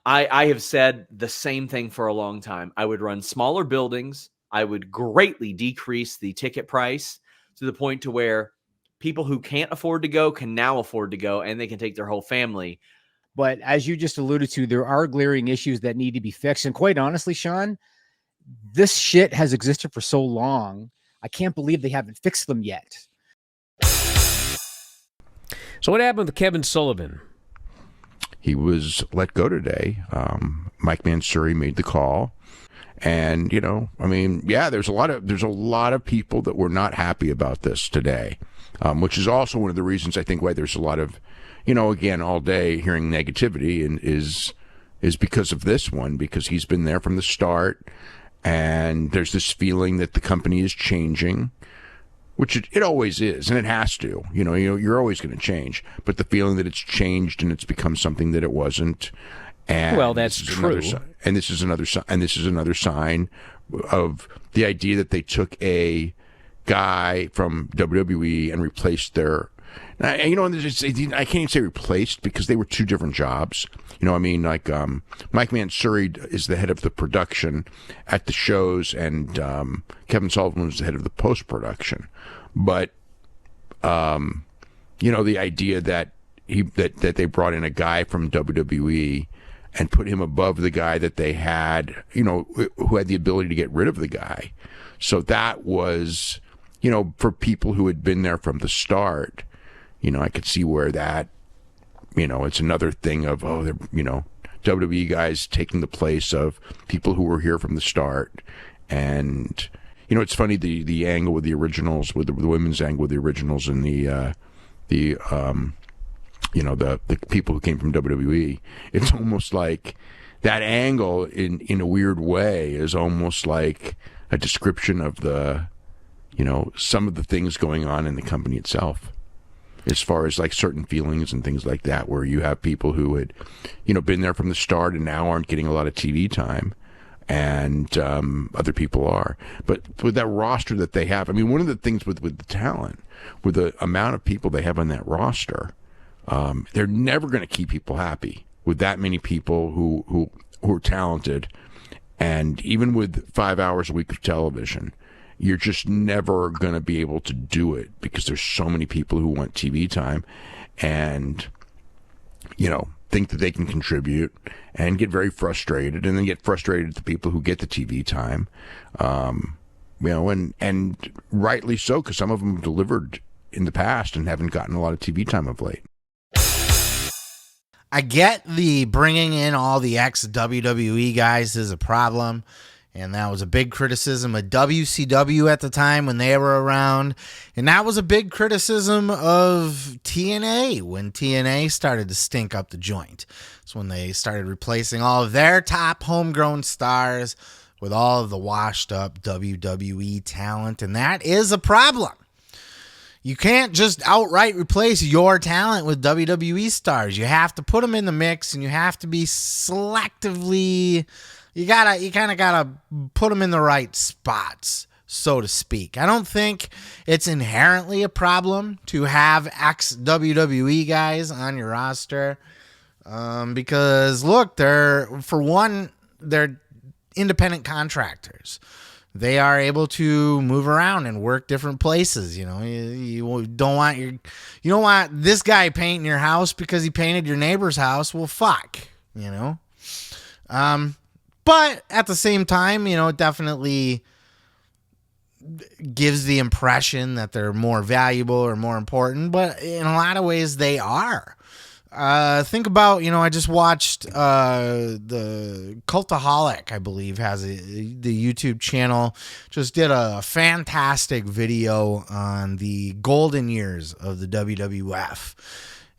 I have said the same thing for a long time. I would run smaller buildings. I would greatly decrease the ticket price to the point to where people who can't afford to go can now afford to go, and they can take their whole family.
But as you just alluded to, there are glaring issues that need to be fixed. And quite honestly, Sean, this shit has existed for so long. I can't believe they haven't fixed them yet.
So what happened with Kevin Sullivan?
He was let go today. Mike Mansouri made the call. And, you know, I mean, yeah, there's a lot of people that were not happy about this today, which is also one of the reasons I think why there's a lot of, you know, again, all day hearing negativity and is because of this one, because he's been there from the start. And there's this feeling that the company is changing, which it always is, and it has to. You know, you're always going to change, but the feeling that it's changed and it's become something that it wasn't. And
well, that's true.
And this is another sign of the idea that they took a guy from WWE and replaced their. You know, I can't even say replaced because they were two different jobs. You know, I mean, like Mike Mansouri is the head of the production at the shows, and Kevin Sullivan is the head of the post production. But you know, the idea that that they brought in a guy from WWE and put him above the guy that they had, you know, who had the ability to get rid of the guy. So that was, you know, for people who had been there from the start. You know, I could see where that, you know, it's another thing of, oh, they're, you know, WWE guys taking the place of people who were here from the start. And, you know, it's funny, the angle with the originals, with the women's angle with the originals and the you know, the people who came from WWE, it's almost like that angle in a weird way is almost like a description of the, you know, some of the things going on in the company itself. As far as like certain feelings and things like that, where you have people who had, you know, been there from the start and now aren't getting a lot of TV time, and other people are. But with that roster that they have, I mean, one of the things with the talent, with the amount of people they have on that roster, they're never going to keep people happy with that many people who are talented, and even with 5 hours a week of television. You're just never going to be able to do it because there's so many people who want TV time and, you know, think that they can contribute and get very frustrated, and then get frustrated at the people who get the TV time. You know, and rightly so, because some of them have delivered in the past and haven't gotten a lot of TV time of late.
I get the bringing in all the ex-WWE guys is a problem. And that was a big criticism of WCW at the time when they were around. And that was a big criticism of TNA when TNA started to stink up the joint. It's when they started replacing all of their top homegrown stars with all of the washed up WWE talent. And that is a problem. You can't just outright replace your talent with WWE stars. You have to put them in the mix, and you have to be selectively... You kind of gotta put them in the right spots, so to speak. I don't think it's inherently a problem to have ex-WWE guys on your roster, because look, they're independent contractors. They are able to move around and work different places. You know, you don't want this guy painting your house because he painted your neighbor's house. Well, fuck, you know. But at the same time, you know, it definitely gives the impression that they're more valuable or more important. But in a lot of ways, they are. Think about, you know, I just watched the Cultaholic, I believe, has the YouTube channel, just did a fantastic video on the golden years of the WWF.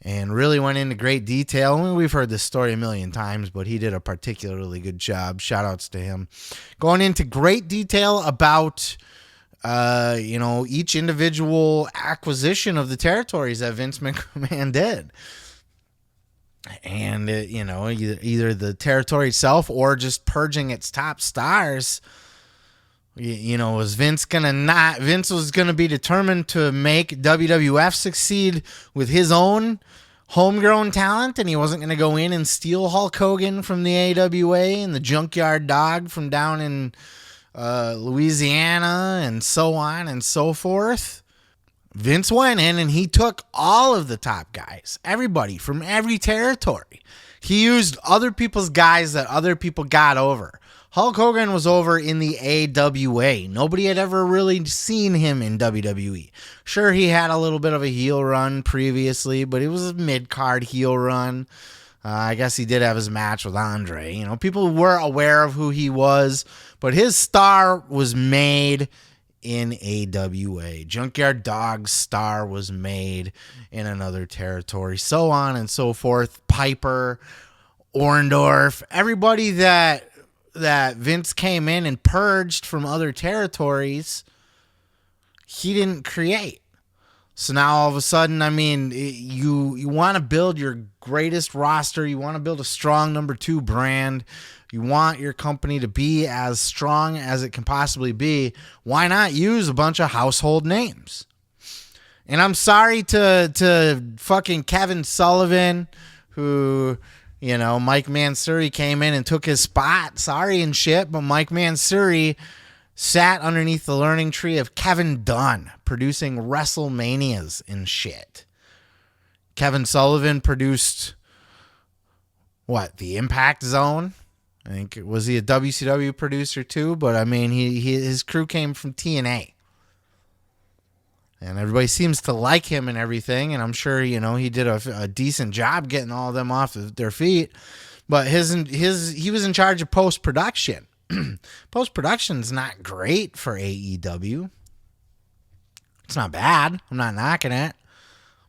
and really went into great detail. I mean, we've heard this story a million times, but he did a particularly good job. Shout outs to him. Going into great detail about, each individual acquisition of the territories that Vince McMahon did. And, either the territory itself or just purging its top stars. Was Vince was going to be determined to make WWF succeed with his own homegrown talent, and he wasn't going to go in and steal Hulk Hogan from the AWA and the Junkyard Dog from down in Louisiana and so on and so forth. Vince went in and he took all of the top guys, everybody from every territory. He used other people's guys that other people got over. Hulk Hogan was over in the AWA. Nobody had ever really seen him in WWE. Sure, he had a little bit of a heel run previously, but it was a mid-card heel run. I guess he did have his match with Andre. People were aware of who he was, but his star was made in AWA. Junkyard Dog's star was made in another territory, so on and so forth. Piper, Orndorff, everybody that Vince came in and purged from other territories, he didn't create. So now all of a sudden, you want to build your greatest roster. You want to build a strong number 2 brand. You want your company to be as strong as it can possibly be. Why not use a bunch of household names? And I'm sorry to fucking Kevin Sullivan, who, Mike Mansouri came in and took his spot. Sorry and shit, but Mike Mansouri sat underneath the learning tree of Kevin Dunn, producing WrestleManias and shit. Kevin Sullivan produced, the Impact Zone? I think, was he a WCW producer too? But his crew came from TNA. And everybody seems to like him and everything. And I'm sure, he did a decent job getting all of them off of their feet. But he was in charge of post-production. Post-production's not great for AEW. It's not bad. I'm not knocking it.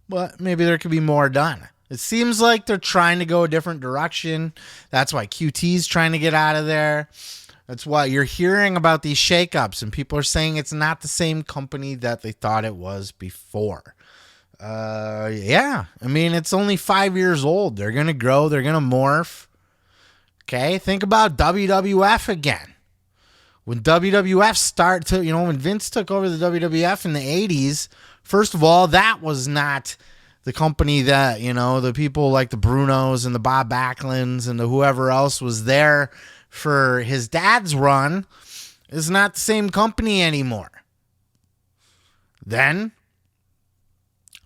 But maybe there could be more done. It seems like they're trying to go a different direction. That's why QT's trying to get out of there. That's why you're hearing about these shakeups, and people are saying it's not the same company that they thought it was before. It's only 5 years old. They're going to grow. They're going to morph. Okay, think about WWF again. When WWF when Vince took over the WWF in the 80s, first of all, that was not the company that, the people like the Brunos and the Bob Backlunds and the whoever else was there for his dad's run is not the same company anymore. Then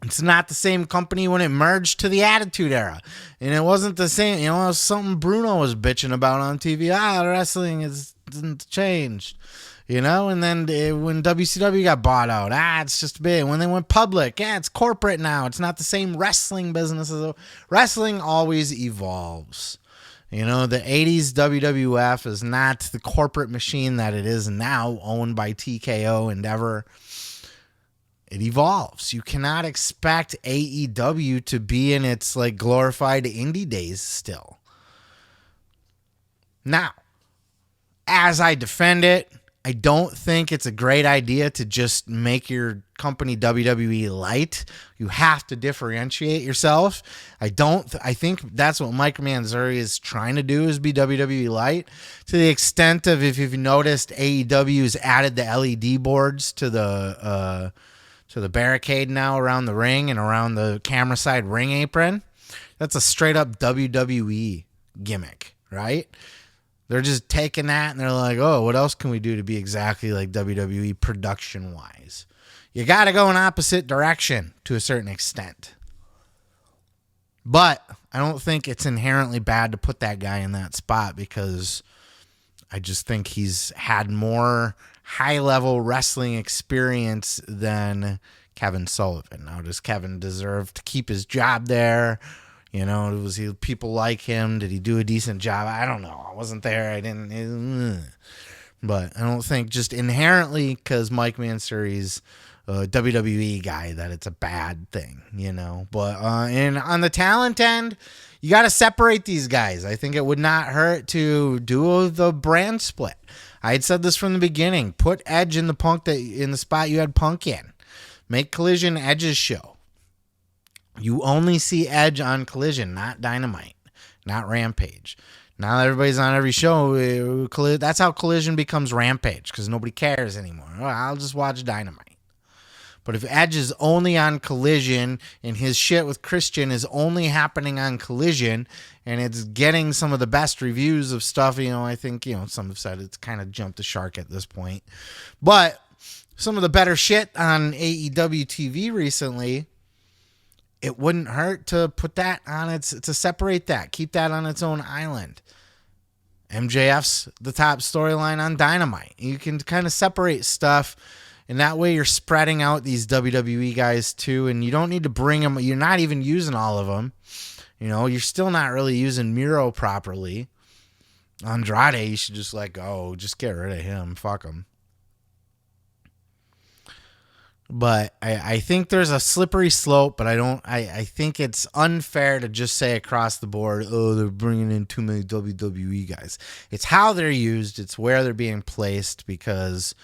it's not the same company when it merged to the Attitude Era. And it wasn't the same, it was something Bruno was bitching about on TV. Wrestling isn't changed. And then when WCW got bought out, it's just big. When they went public, it's corporate now. It's not the same wrestling business. Wrestling always evolves. The 80s WWF is not the corporate machine that it is now, owned by TKO Endeavor. It evolves. You cannot expect AEW to be in its glorified indie days still. Now, as I defend it, I don't think it's a great idea to just make your company WWE light. You have to differentiate yourself. I think that's what Mike Mansouri is trying to do, is be WWE light, to the extent of, if you've noticed, AEW's added the LED boards to the barricade now around the ring and around the camera side ring apron. That's a straight up WWE gimmick, right? They're just taking that and they're like, oh, what else can we do to be exactly like WWE production-wise? You got to go in opposite direction to a certain extent. But I don't think it's inherently bad to put that guy in that spot, because I just think he's had more high-level wrestling experience than Kevin Sullivan. Now, does Kevin deserve to keep his job there? Was he, people like him? Did he do a decent job? I don't know. I wasn't there. I didn't. But I don't think just inherently because Mike Mansouri's WWE guy that it's a bad thing, you know. But and on the talent end, you got to separate these guys. I think it would not hurt to do the brand split. I had said this from the beginning. Put Edge in the spot you had Punk in. Make Collision Edge's show. You only see Edge on Collision, not Dynamite, not Rampage. Now that everybody's on every show, that's how Collision becomes Rampage, because nobody cares anymore. I'll just watch Dynamite. But if Edge is only on Collision and his shit with Christian is only happening on Collision and it's getting some of the best reviews of stuff, you know, I think, you know, some have said it's kind of jumped the shark at this point. But some of the better shit on AEW TV recently, it wouldn't hurt to put that on to separate that, keep that on its own island. MJF's the top storyline on Dynamite. You can kind of separate stuff. And that way you're spreading out these WWE guys too. And you don't need to bring them. You're not even using all of them. You know, you're still not really using Miro properly. Andrade, you should just let go. Just get rid of him. Fuck him. But I think there's a slippery slope, but I think it's unfair to just say across the board, oh, they're bringing in too many WWE guys. It's how they're used. It's where they're being placed, because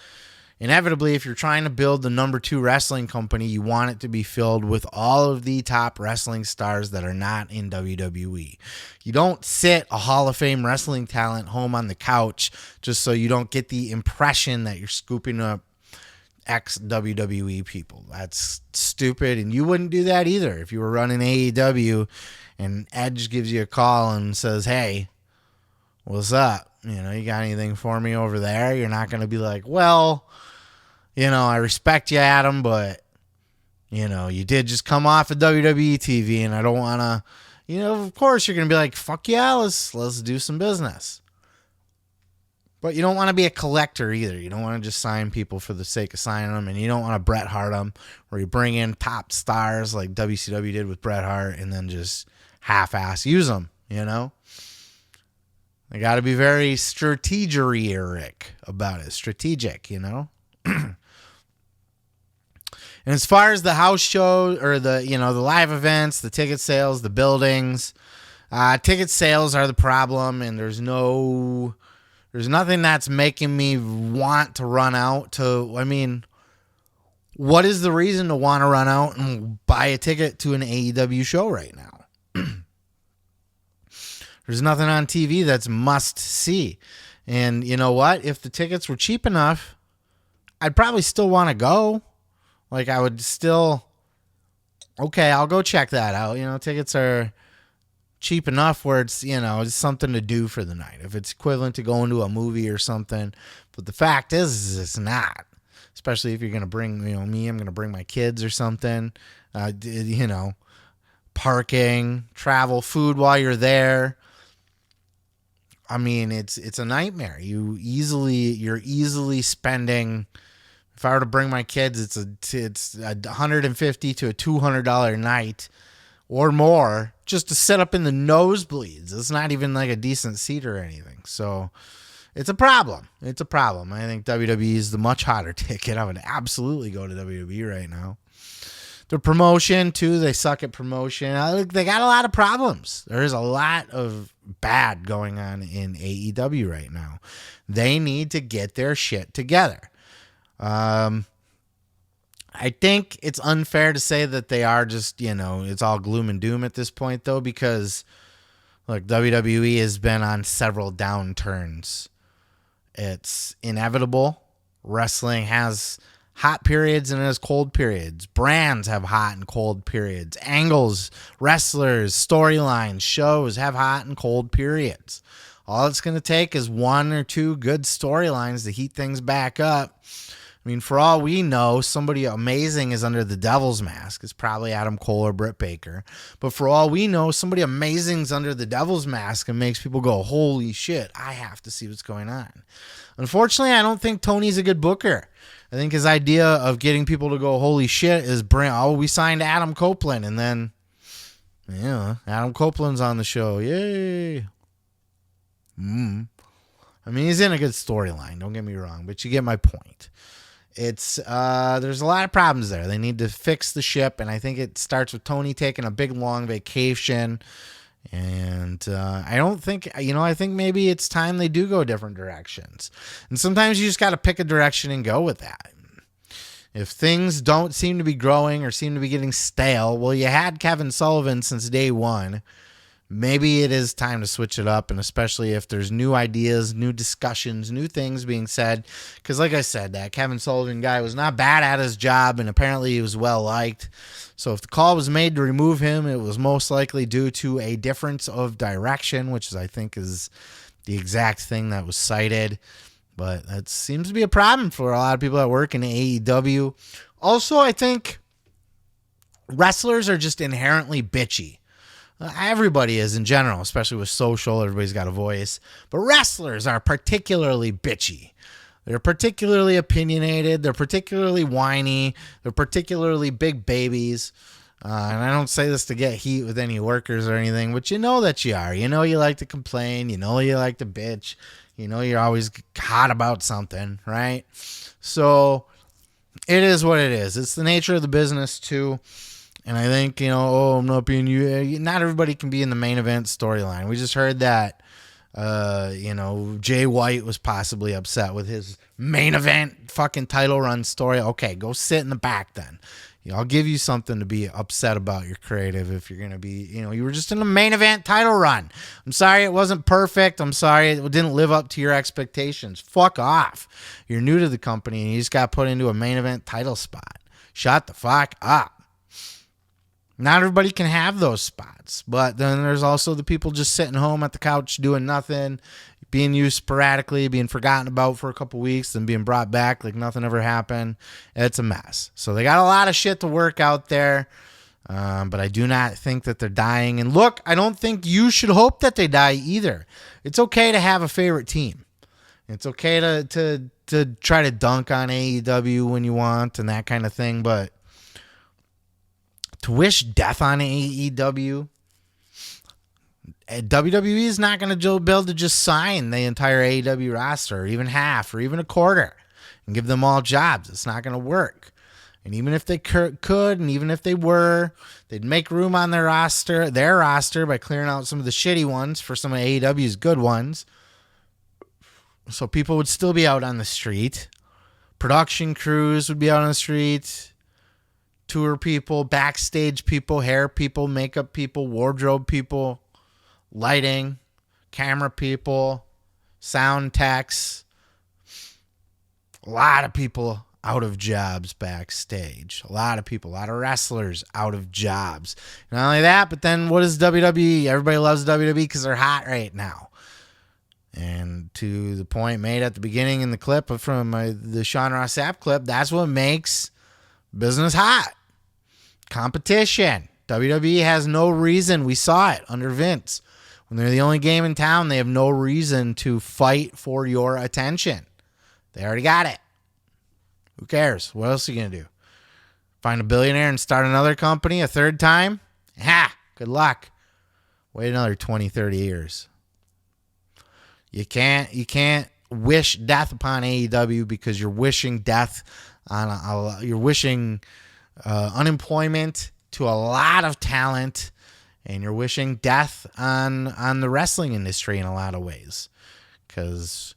inevitably, if you're trying to build the number 2 wrestling company, you want it to be filled with all of the top wrestling stars that are not in WWE. You don't sit a Hall of Fame wrestling talent home on the couch just so you don't get the impression that you're scooping up ex-WWE people. That's stupid, and you wouldn't do that either if you were running AEW and Edge gives you a call and says, hey, what's up? You know, you got anything for me over there? You're not going to be like, well, you know, I respect you, Adam, but, you know, you did just come off of WWE TV, and I don't want to, you know, of course you're going to be like, fuck yeah, let's do some business. But you don't want to be a collector either. You don't want to just sign people for the sake of signing them, and you don't want to Bret Hart them, where you bring in top stars like WCW did with Bret Hart and then just half-ass use them, you know? They got to be very strategic about it. Strategic, you know? And as far as the house show or the, you know, the live events, the ticket sales, the buildings, ticket sales are the problem, and there's nothing that's making me want to run out to, I mean, what is the reason to want to run out and buy a ticket to an AEW show right now? There's nothing on TV that's must see. And you know what? If the tickets were cheap enough, I'd probably still want to go. Like, I would still, okay, I'll go check that out. You know, tickets are cheap enough where it's, you know, it's something to do for the night. If it's equivalent to going to a movie or something. But the fact is it's not. Especially if you're going to bring, you know, me, I'm going to bring my kids or something. You know, parking, travel, food while you're there. I mean, it's a nightmare. You're easily spending, if I were to bring my kids, it's a $150 to a $200 night or more just to sit up in the nosebleeds. It's not even like a decent seat or anything. So it's a problem. It's a problem. I think WWE is the much hotter ticket. I would absolutely go to WWE right now. The promotion too, they suck at promotion. They got a lot of problems. There is a lot of bad going on in AEW right now. They need to get their shit together. I think it's unfair to say that they are just, you know, it's all gloom and doom at this point though, because look, WWE has been on several downturns. It's inevitable. Wrestling has hot periods and it has cold periods. Brands have hot and cold periods. Angles, wrestlers, storylines, shows have hot and cold periods. All it's going to take is one or two good storylines to heat things back up. I mean, for all we know, somebody amazing is under the Devil's Mask. It's probably Adam Cole or Britt Baker. But for all we know, somebody amazing is under the Devil's Mask and makes people go, holy shit, I have to see what's going on. Unfortunately, I don't think Tony's a good booker. I think his idea of getting people to go, holy shit, is we signed Adam Copeland. And then, yeah, Adam Copeland's on the show. Yay. I mean, he's in a good storyline. Don't get me wrong, but you get my point. It's there's a lot of problems there. They need to fix the ship, and I think it starts with Tony taking a big long vacation. And I don't think, I think maybe it's time they do go different directions. And sometimes you just got to pick a direction and go with that. If things don't seem to be growing or seem to be getting stale, well, you had Kevin Sullivan since day one. Maybe it is time to switch it up, and especially if there's new ideas, new discussions, new things being said. Because like I said, that Kevin Sullivan guy was not bad at his job, and apparently he was well-liked. So if the call was made to remove him, it was most likely due to a difference of direction, which I think is the exact thing that was cited. But that seems to be a problem for a lot of people that work in AEW. Also, I think wrestlers are just inherently bitchy. Everybody is in general, especially with social. Everybody's got a voice. But wrestlers are particularly bitchy. They're particularly opinionated. They're particularly whiny. They're particularly big babies. And I don't say this to get heat with any workers or anything, but you know that you are. You know you like to complain. You know you like to bitch. You know you're always hot about something, right? So it is what it is. It's the nature of the business, too. And I think, I'm not being you. Not everybody can be in the main event storyline. We just heard that, Jay White was possibly upset with his main event fucking title run story. Okay, go sit in the back then. I'll give you something to be upset about your creative if you're going to be, you were just in a main event title run. I'm sorry it wasn't perfect. I'm sorry it didn't live up to your expectations. Fuck off. You're new to the company and you just got put into a main event title spot. Shut the fuck up. Not everybody can have those spots, but then there's also the people just sitting home at the couch doing nothing, being used sporadically, being forgotten about for a couple weeks, then being brought back like nothing ever happened. It's a mess. So they got a lot of shit to work out there, but I do not think that they're dying. And look, I don't think you should hope that they die either. It's okay to have a favorite team. It's okay to try to dunk on AEW when you want and that kind of thing, but to wish death on AEW, WWE is not going to be able to just sign the entire AEW roster, or even half, or even a quarter, and give them all jobs. It's not going to work. And even if they could, and even if they were, they'd make room on their roster by clearing out some of the shitty ones for some of AEW's good ones. So people would still be out on the street. Production crews would be out on the street. Tour people, backstage people, hair people, makeup people, wardrobe people, lighting, camera people, sound techs. A lot of people out of jobs backstage. A lot of people, a lot of wrestlers out of jobs. Not only that, but then what is WWE? Everybody loves WWE because they're hot right now. And to the point made at the beginning in the clip from the Sean Ross Sapp clip, that's what makes business hot. Competition. WWE has no reason. We saw it under Vince. When they're the only game in town, they have no reason to fight for your attention. They already got it. Who cares? What else are you going to do? Find a billionaire and start another company a third time? Ha! Good luck. Wait another 20, 30 years. You can't wish death upon AEW because you're wishing death on you're wishing unemployment to a lot of talent, and you're wishing death on the wrestling industry in a lot of ways, because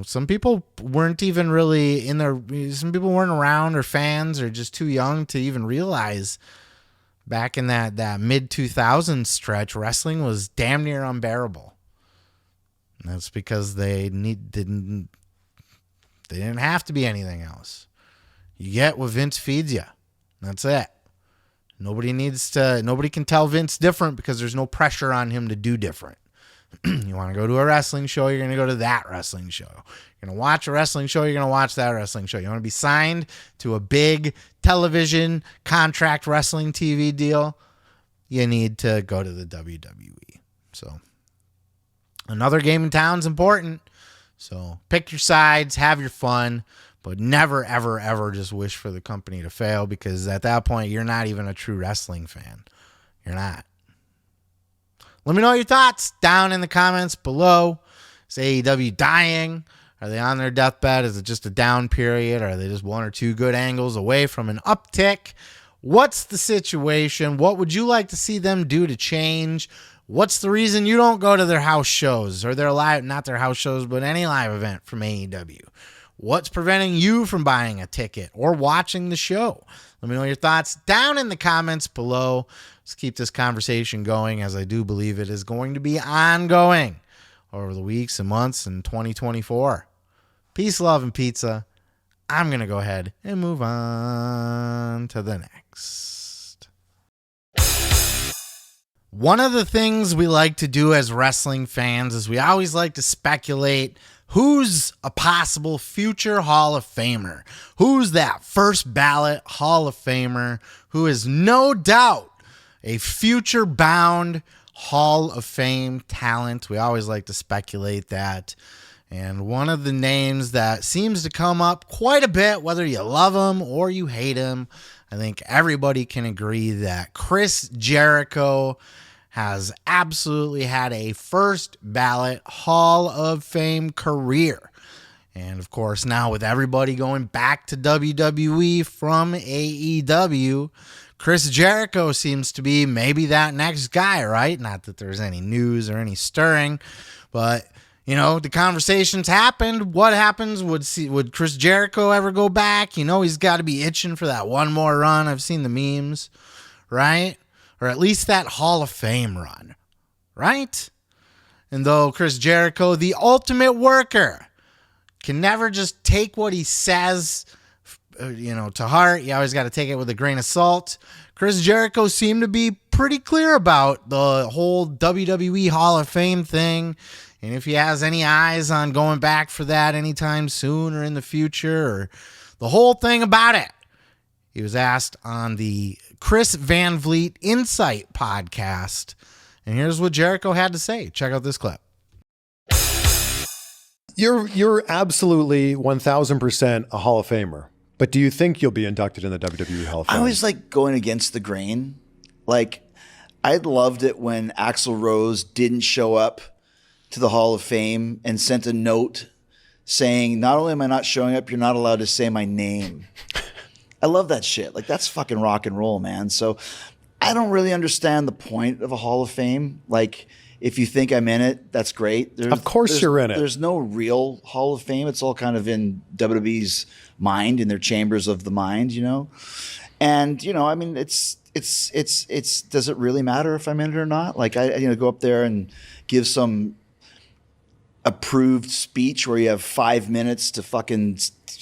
some people weren't even really some people weren't around or fans or just too young to even realize back in that mid 2000s stretch, wrestling was damn near unbearable. And that's because they didn't have to be anything else. You get what Vince feeds you. That's it. Nobody can tell Vince different because there's no pressure on him to do different. You want to go to a wrestling show, you're going to go to that wrestling show. You're going to watch a wrestling show, you're going to watch that wrestling show. You want to be signed to a big television contract wrestling TV deal, you need to go to the WWE. So another game in town is important. So pick your sides, have your fun. But never, ever, ever just wish for the company to fail, because at that point, you're not even a true wrestling fan. You're not. Let me know your thoughts down in the comments below. Is AEW dying? Are they on their deathbed? Is it just a down period? Are they just one or two good angles away from an uptick? What's the situation? What would you like to see them do to change? What's the reason you don't go to their house shows or their live, not their house shows, but any live event from AEW? What's preventing you from buying a ticket or watching the show? Let me know your thoughts down in the comments below. Let's keep this conversation going, as I do believe it is going to be ongoing over the weeks and months in 2024. Peace, love, and pizza. I'm going to go ahead and move on to the next. One of the things we like to do as wrestling fans is we always like to speculate who's a possible future Hall of Famer. Who's that first ballot Hall of Famer who is no doubt a future-bound Hall of Fame talent? We always like to speculate that. And one of the names that seems to come up quite a bit, whether you love him or you hate him, I think everybody can agree that Chris Jericho has absolutely had a first ballot Hall of Fame career. And of course, now with everybody going back to WWE from AEW, Chris Jericho seems to be maybe that next guy, right? Not that there's any news or any stirring, but you know, the conversations happened. What happens? Would Chris Jericho ever go back? You know, he's got to be itching for that one more run. I've seen the memes, right? Or at least that Hall of Fame run, right? And though Chris Jericho, the ultimate worker, can never just take what he says, to heart. You always got to take it with a grain of salt. Chris Jericho seemed to be pretty clear about the whole WWE Hall of Fame thing. And if he has any eyes on going back for that anytime soon or in the future, or the whole thing about it, he was asked on the Chris Van Vliet Insight podcast. And here's what Jericho had to say. Check out this clip.
You're absolutely 1,000% a Hall of Famer. But do you think you'll be inducted in the WWE Hall of Fame?
I was like going against the grain. Like, I loved it when Axl Rose didn't show up to the Hall of Fame and sent a note saying, not only am I not showing up, you're not allowed to say my name. I love that shit. Like, that's fucking rock and roll, man. So I don't really understand the point of a Hall of Fame. Like, if you think I'm in it, that's great.
Of course you're in it.
There's no real Hall of Fame. It's all kind of in WWE's mind, in their chambers of the mind, you know? And, I mean, it's does it really matter if I'm in it or not? Like, I go up there and give some approved speech where you have 5 minutes to fucking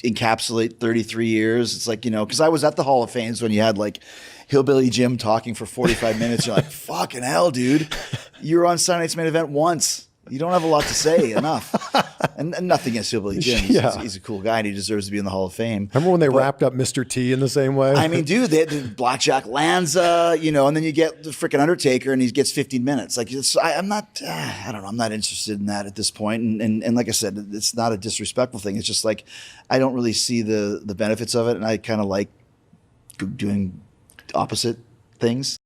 encapsulate 33 years. It's like, because I was at the Hall of Fames when you had like Hillbilly Jim talking for 45 minutes. You're like, fucking hell, dude. You were on Sunday Night's Main Event once. You don't have a lot to say. Enough. And nothing against Hillbilly Jim. He's a cool guy and he deserves to be in the Hall of Fame.
Remember when they wrapped up Mr. T in the same way?
I mean, dude, they had Blackjack Lanza, and then you get the freaking Undertaker and he gets 15 minutes. Like, I'm not, I don't know, I'm not interested in that at this point. And like I said, it's not a disrespectful thing. It's just like, I don't really see the benefits of it. And I kind of like doing opposite things.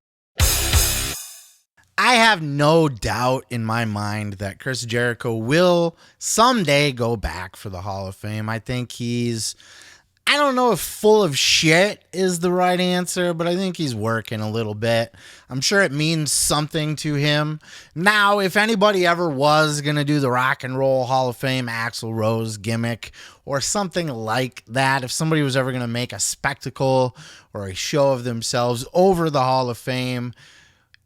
I have no doubt in my mind that Chris Jericho will someday go back for the Hall of Fame. I think I don't know if full of shit is the right answer, but I think he's working a little bit. I'm sure it means something to him. Now, if anybody ever was going to do the Rock and Roll Hall of Fame Axl Rose gimmick or something like that, if somebody was ever going to make a spectacle or a show of themselves over the Hall of Fame,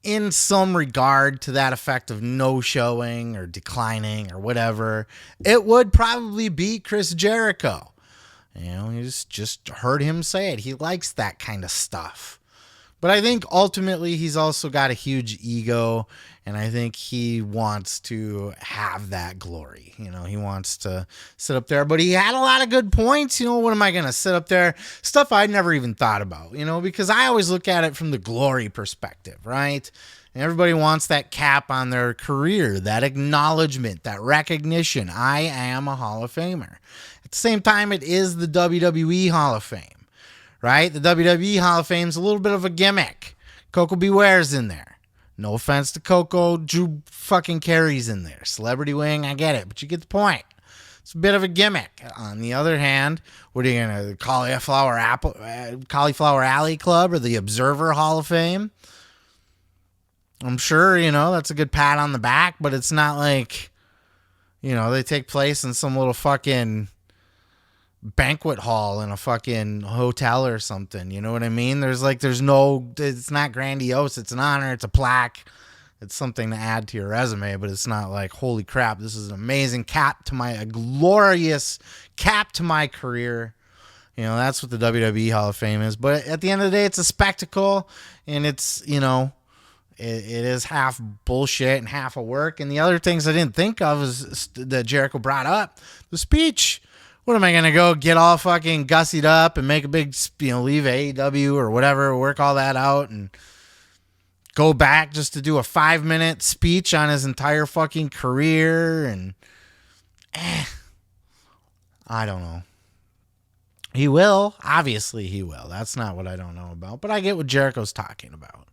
in some regard to that effect of no showing or declining or whatever, it would probably be Chris Jericho. You just heard him say it. He likes that kind of stuff. But I think ultimately he's also got a huge ego, and I think he wants to have that glory. He wants to sit up there, but he had a lot of good points. What am I going to sit up there? Stuff I'd never even thought about, because I always look at it from the glory perspective, right? And everybody wants that cap on their career, that acknowledgement, that recognition. I am a Hall of Famer. At the same time, it is the WWE Hall of Fame, right? The WWE Hall of Fame is a little bit of a gimmick. Coco Beware's in there. No offense to Coco, Drew fucking Carey's in there. Celebrity Wing, I get it, but you get the point. It's a bit of a gimmick. On the other hand, what are you going to Cauliflower Alley Club or the Observer Hall of Fame? I'm sure, that's a good pat on the back, but it's not like, they take place in some little fucking banquet hall in a fucking hotel or something. You know what I mean? It's not grandiose. It's an honor. It's a plaque. It's something to add to your resume, but it's not like, holy crap, this is an amazing a glorious cap to my career. That's what the WWE Hall of Fame is. But at the end of the day, it's a spectacle, and it's, it is half bullshit and half a work. And the other things I didn't think of is that Jericho brought up, the speech. What am I going to go get all fucking gussied up and make a big, leave AEW or whatever, work all that out and go back just to do a 5-minute speech on his entire fucking career? And I don't know. He will. Obviously he will. That's not what I don't know about. But I get what Jericho's talking about.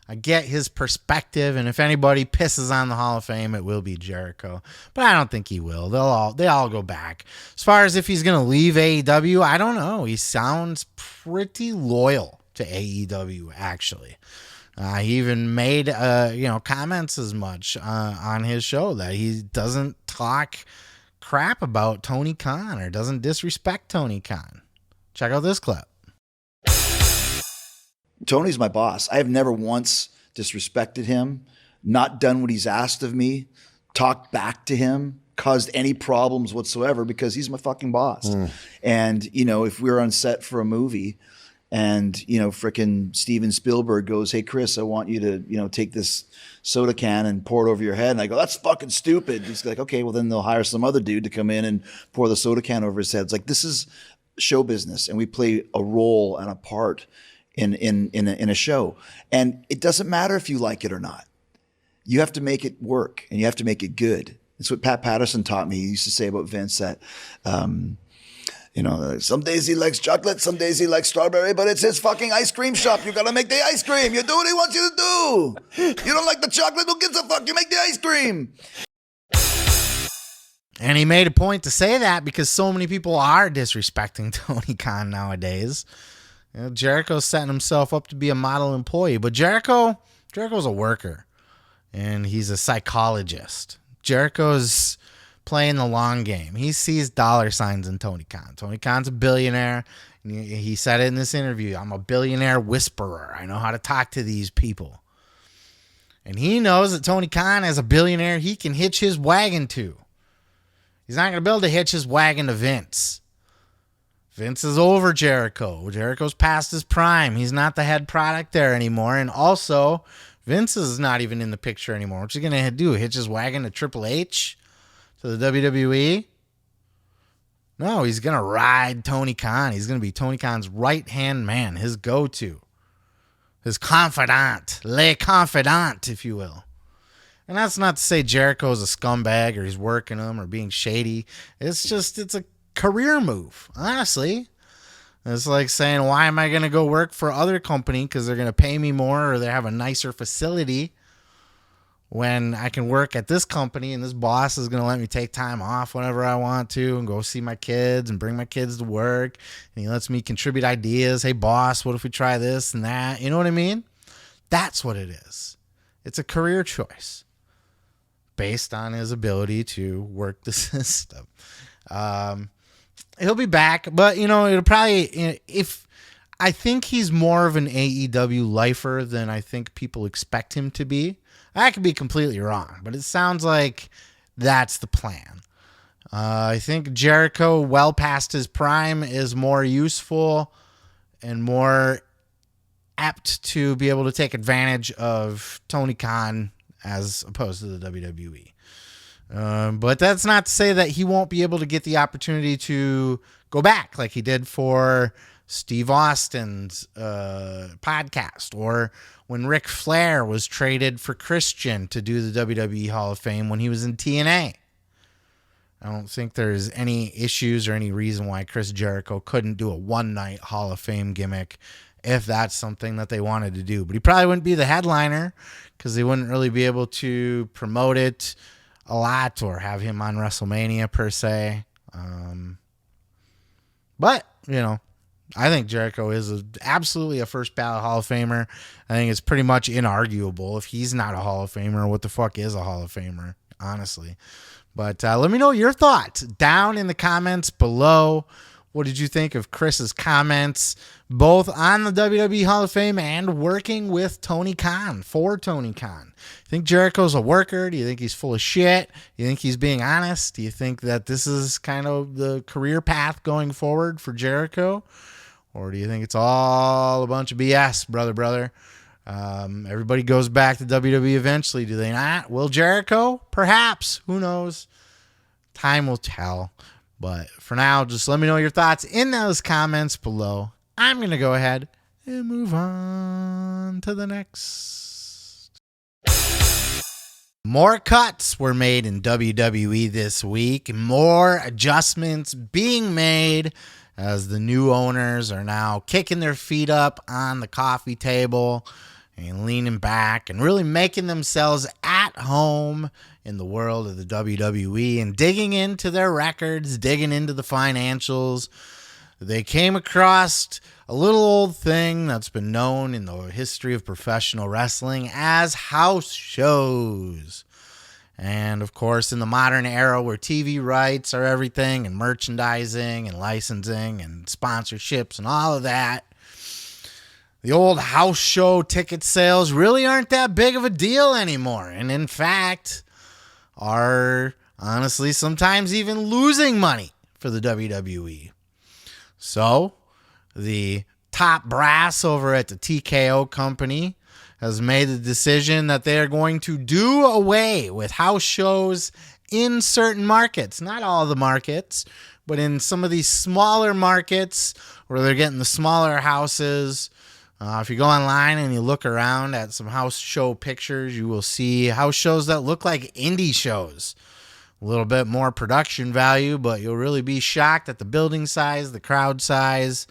I get his perspective, and if anybody pisses on the Hall of Fame, it will be Jericho. But I don't think he will. They all go back. As far as if he's going to leave AEW, I don't know. He sounds pretty loyal to AEW, actually. He even made comments as much on his show that he doesn't talk crap about Tony Khan or doesn't disrespect Tony Khan. Check out this clip.
Tony's my boss. I have never once disrespected him, not done what he's asked of me, talked back to him, caused any problems whatsoever, because he's my fucking boss. And, if we're on set for a movie and, frickin' Steven Spielberg goes, hey, Chris, I want you to, take this soda can and pour it over your head. And I go, that's fucking stupid. He's like, okay, well, then they'll hire some other dude to come in and pour the soda can over his head. It's like, this is show business, and we play a role and a part in a show. And it doesn't matter if you like it or not. You have to make it work, and you have to make it good. It's what Pat Patterson taught me. He used to say about Vince that, some days he likes chocolate, some days he likes strawberry, but it's his fucking ice cream shop. You got to make the ice cream. You do what he wants you to do. You don't like the chocolate? Who gives a fuck? You make the ice cream.
And he made a point to say that because so many people are disrespecting Tony Khan nowadays. Jericho's setting himself up to be a model employee, but Jericho's a worker, and he's a psychologist. Jericho's playing the long game. He sees dollar signs in Tony Khan. Tony Khan's a billionaire. He said it in this interview. I'm a billionaire whisperer. I know how to talk to these people. And he knows that Tony Khan, as a billionaire, he can hitch his wagon to. He's not going to be able to hitch his wagon to Vince. Vince is over Jericho. Jericho's past his prime. He's not the head product there anymore. And also, Vince is not even in the picture anymore. What's he going to do? Hitch his wagon to Triple H? To the WWE? No, he's going to ride Tony Khan. He's going to be Tony Khan's right-hand man, his go-to. His confidant. Le confidant, if you will. And that's not to say Jericho's a scumbag or he's working them or being shady. It's a career move, honestly. It's like saying, why am I going to go work for other company because they're going to pay me more or they have a nicer facility when I can work at this company and this boss is going to let me take time off whenever I want to and go see my kids and bring my kids to work. And he lets me contribute ideas. Hey, boss, what if we try this and that? You know what I mean? That's what it is. It's a career choice based on his ability to work the system. He'll be back, but it'll probably, I think he's more of an AEW lifer than I think people expect him to be. I could be completely wrong, but it sounds like that's the plan. I think Jericho, well past his prime, is more useful and more apt to be able to take advantage of Tony Khan as opposed to the WWE. But that's not to say that he won't be able to get the opportunity to go back like he did for Steve Austin's podcast, or when Ric Flair was traded for Christian to do the WWE Hall of Fame when he was in TNA. I don't think there's any issues or any reason why Chris Jericho couldn't do a one-night Hall of Fame gimmick if that's something that they wanted to do. But he probably wouldn't be the headliner because they wouldn't really be able to promote it a lot or have him on WrestleMania per se. But, I think Jericho is absolutely a first ballot Hall of Famer. I think it's pretty much inarguable. If he's not a Hall of Famer, what the fuck is a Hall of Famer, honestly? But let me know your thoughts down in the comments below. What did you think of Chris's comments, both on the WWE Hall of Fame and working with Tony Khan, for Tony Khan? Think Jericho's a worker? Do you think he's full of shit? Do you think he's being honest? Do you think that this is kind of the career path going forward for Jericho? Or do you think it's all a bunch of BS, brother? Everybody goes back to WWE eventually, do they not? Will Jericho? Perhaps. Who knows? Time will tell. But for now, just let me know your thoughts in those comments below. I'm going to go ahead and move on to the next. More cuts were made in WWE this week. More adjustments being made as the new owners are now kicking their feet up on the coffee table and leaning back and really making themselves at home in the world of the WWE and digging into their records, digging into the financials. They came across a little old thing that's been known in the history of professional wrestling as house shows. And of course, in the modern era where TV rights are everything and merchandising and licensing and sponsorships and all of that, the old house show ticket sales really aren't that big of a deal anymore. And in fact, are honestly sometimes even losing money for the WWE. So the top brass over at the TKO company has made the decision that they are going to do away with house shows in certain markets. Not all the markets, but in some of these smaller markets where they're getting the smaller houses. If you go online and you look around at some house show pictures, you will see house shows that look like indie shows. A little bit more production value, but you'll really be shocked at the building size, the crowd size.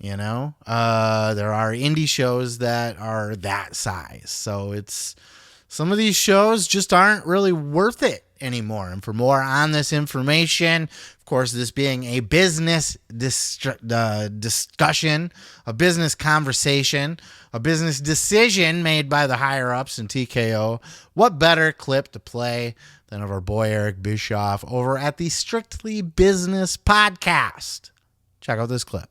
There are indie shows that are that size. So it's some of these shows just aren't really worth it anymore. And for more on this information, of course, this being a business discussion, a business conversation, a business decision made by the higher-ups in TKO, what better clip to play than of our boy Eric Bischoff over at the Strictly Business podcast? Check out this clip.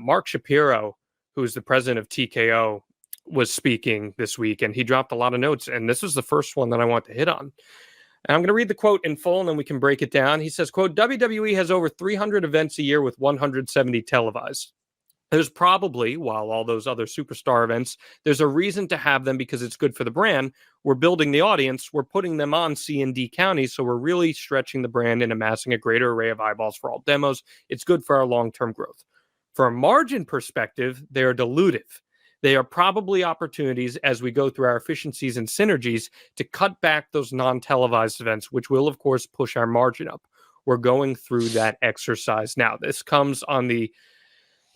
Mark Shapiro, who's the president of TKO, was speaking this week, and he dropped a lot of notes, and this was the first one that I want to hit on. And I'm going to read the quote in full, and then we can break it down. He says, quote, WWE has over 300 events a year with 170 televised. There's probably, while all those other superstar events, there's a reason to have them because it's good for the brand. We're building the audience. We're putting them on C&D counties, so we're really stretching the brand and amassing a greater array of eyeballs for all demos. It's good for our long-term growth. From a margin perspective, they are dilutive. They are probably opportunities as we go through our efficiencies and synergies to cut back those non-televised events, which will, of course, push our margin up. We're going through that exercise now. This comes on the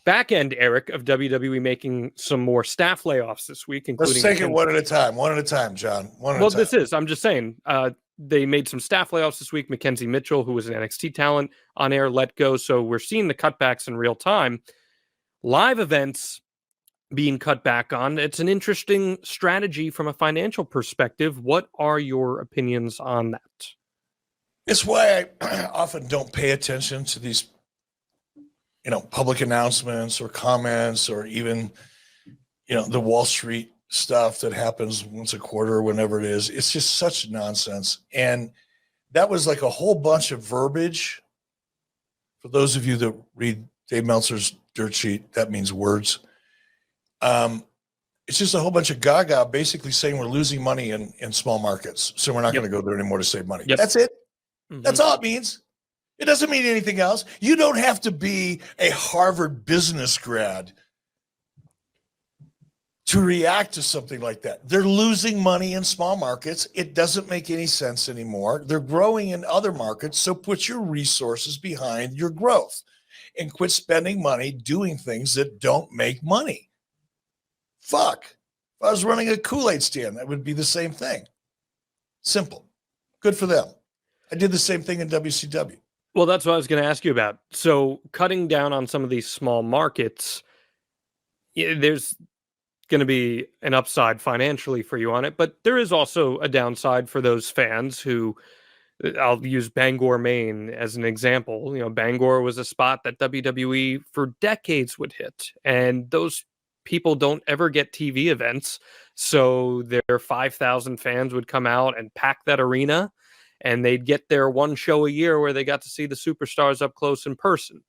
back end, Eric, of WWE making some more staff layoffs this week. Including
Let's take it one at a time, John.
I'm just saying, they made some staff layoffs this week. Mackenzie Mitchell, who was an NXT talent on air, let go. So we're seeing the cutbacks in real time. Live events being cut back on. It's an interesting strategy from a financial perspective. What are your opinions on that?
It's why I often don't pay attention to these, public announcements or comments or even, the Wall Street stuff that happens once a quarter or whenever it is. It's just such nonsense. And that was like a whole bunch of verbiage. For those of you that read Dave Meltzer's dirt sheet, that means words. It's just a whole bunch of gaga basically saying we're losing money in small markets. So we're not going to go there anymore to save money. That's it. Mm-hmm. That's all it means. It doesn't mean anything else. You don't have to be a Harvard business grad to react to something like that. They're losing money in small markets. It doesn't make any sense anymore. They're growing in other markets. So put your resources behind your growth and quit spending money doing things that don't make money. Fuck. If I was running a Kool-Aid stand, that would be the same thing. Simple. Good for them. I did the same thing in WCW.
Well, that's what I was going to ask you about. So cutting down on some of these small markets, there's going to be an upside financially for you on it, but there is also a downside for those fans who, I'll use Bangor, Maine as an example. Bangor was a spot that WWE for decades would hit, and those people don't ever get TV events. So their 5,000 fans would come out and pack that arena, and they'd get their one show a year where they got to see the superstars up close in person.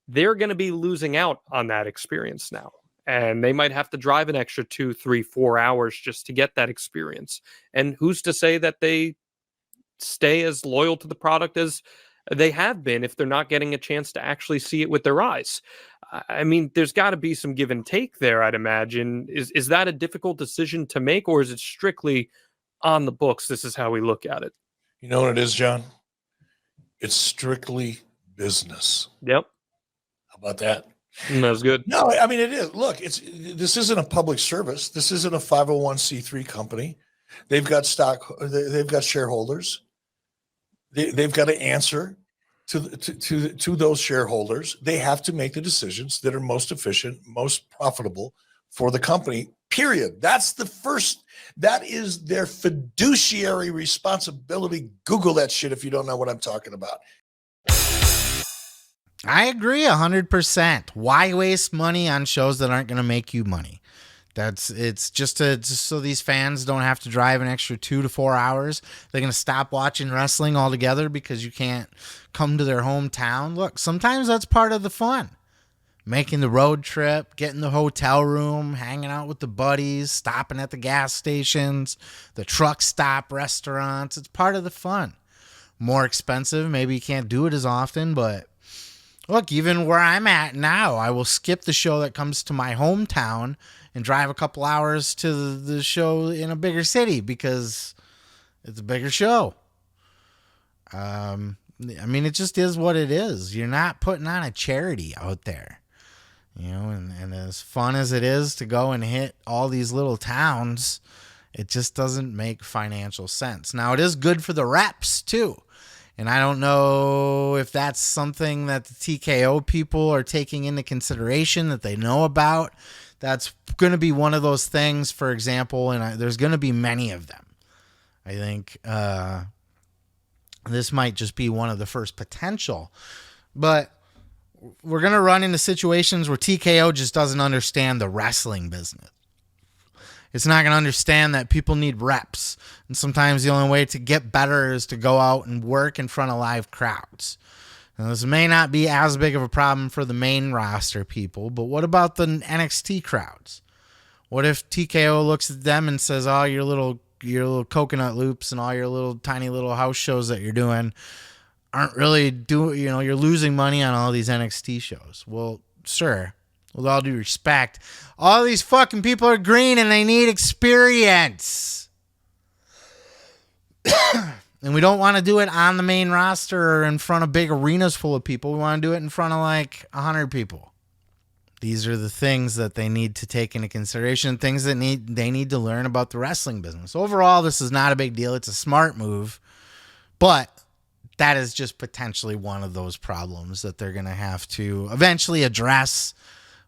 They're going to be losing out on that experience now. And they might have to drive an extra 2, 3, 4 hours just to get that experience. And who's to say that they stay as loyal to the product as they have been if they're not getting a chance to actually see it with their eyes? I mean, there's got to be some give and take there, I'd imagine. Is that a difficult decision to make, or is it strictly on the books? This is how we look at it.
You know what it is, John? It's strictly business.
Yep.
How about that?
That's good.
No, I mean, it is. Look, this isn't a public service. This isn't a 501c3 company. They've got stock. They've got shareholders. They've got to answer to those shareholders. They have to make the decisions that are most efficient, most profitable for the company. Period. That is their fiduciary responsibility. Google that shit if you don't know what I'm talking about.
I agree 100%. Why waste money on shows that aren't going to make you money? It's just so these fans don't have to drive an extra 2 to 4 hours. They're going to stop watching wrestling altogether because you can't come to their hometown. Look, sometimes that's part of the fun. Making the road trip, getting the hotel room, hanging out with the buddies, stopping at the gas stations, the truck stop restaurants. It's part of the fun. More expensive. Maybe you can't do it as often, but look, even where I'm at now, I will skip the show that comes to my hometown and drive a couple hours to the show in a bigger city because it's a bigger show. I mean, it just is what it is. You're not putting on a charity out there. And as fun as it is to go and hit all these little towns, it just doesn't make financial sense. Now, it is good for the reps, too. And I don't know if that's something that the TKO people are taking into consideration that they know about. That's going to be one of those things, for example, and there's going to be many of them. I think this might just be one of the first potential. But we're going to run into situations where TKO just doesn't understand the wrestling business. It's not going to understand that people need reps. And sometimes the only way to get better is to go out and work in front of live crowds. Now, this may not be as big of a problem for the main roster people, but what about the NXT crowds? What if TKO looks at them and says, oh, your little coconut loops and all your little tiny little house shows that you're doing aren't really you're losing money on all these NXT shows. Well, sir, with all due respect, all these fucking people are green and they need experience. And we don't want to do it on the main roster or in front of big arenas full of people. We want to do it in front of like 100 people. These are the things that they need to take into consideration, things that they need to learn about the wrestling business. Overall, this is not a big deal. It's a smart move, but that is just potentially one of those problems that they're going to have to eventually address,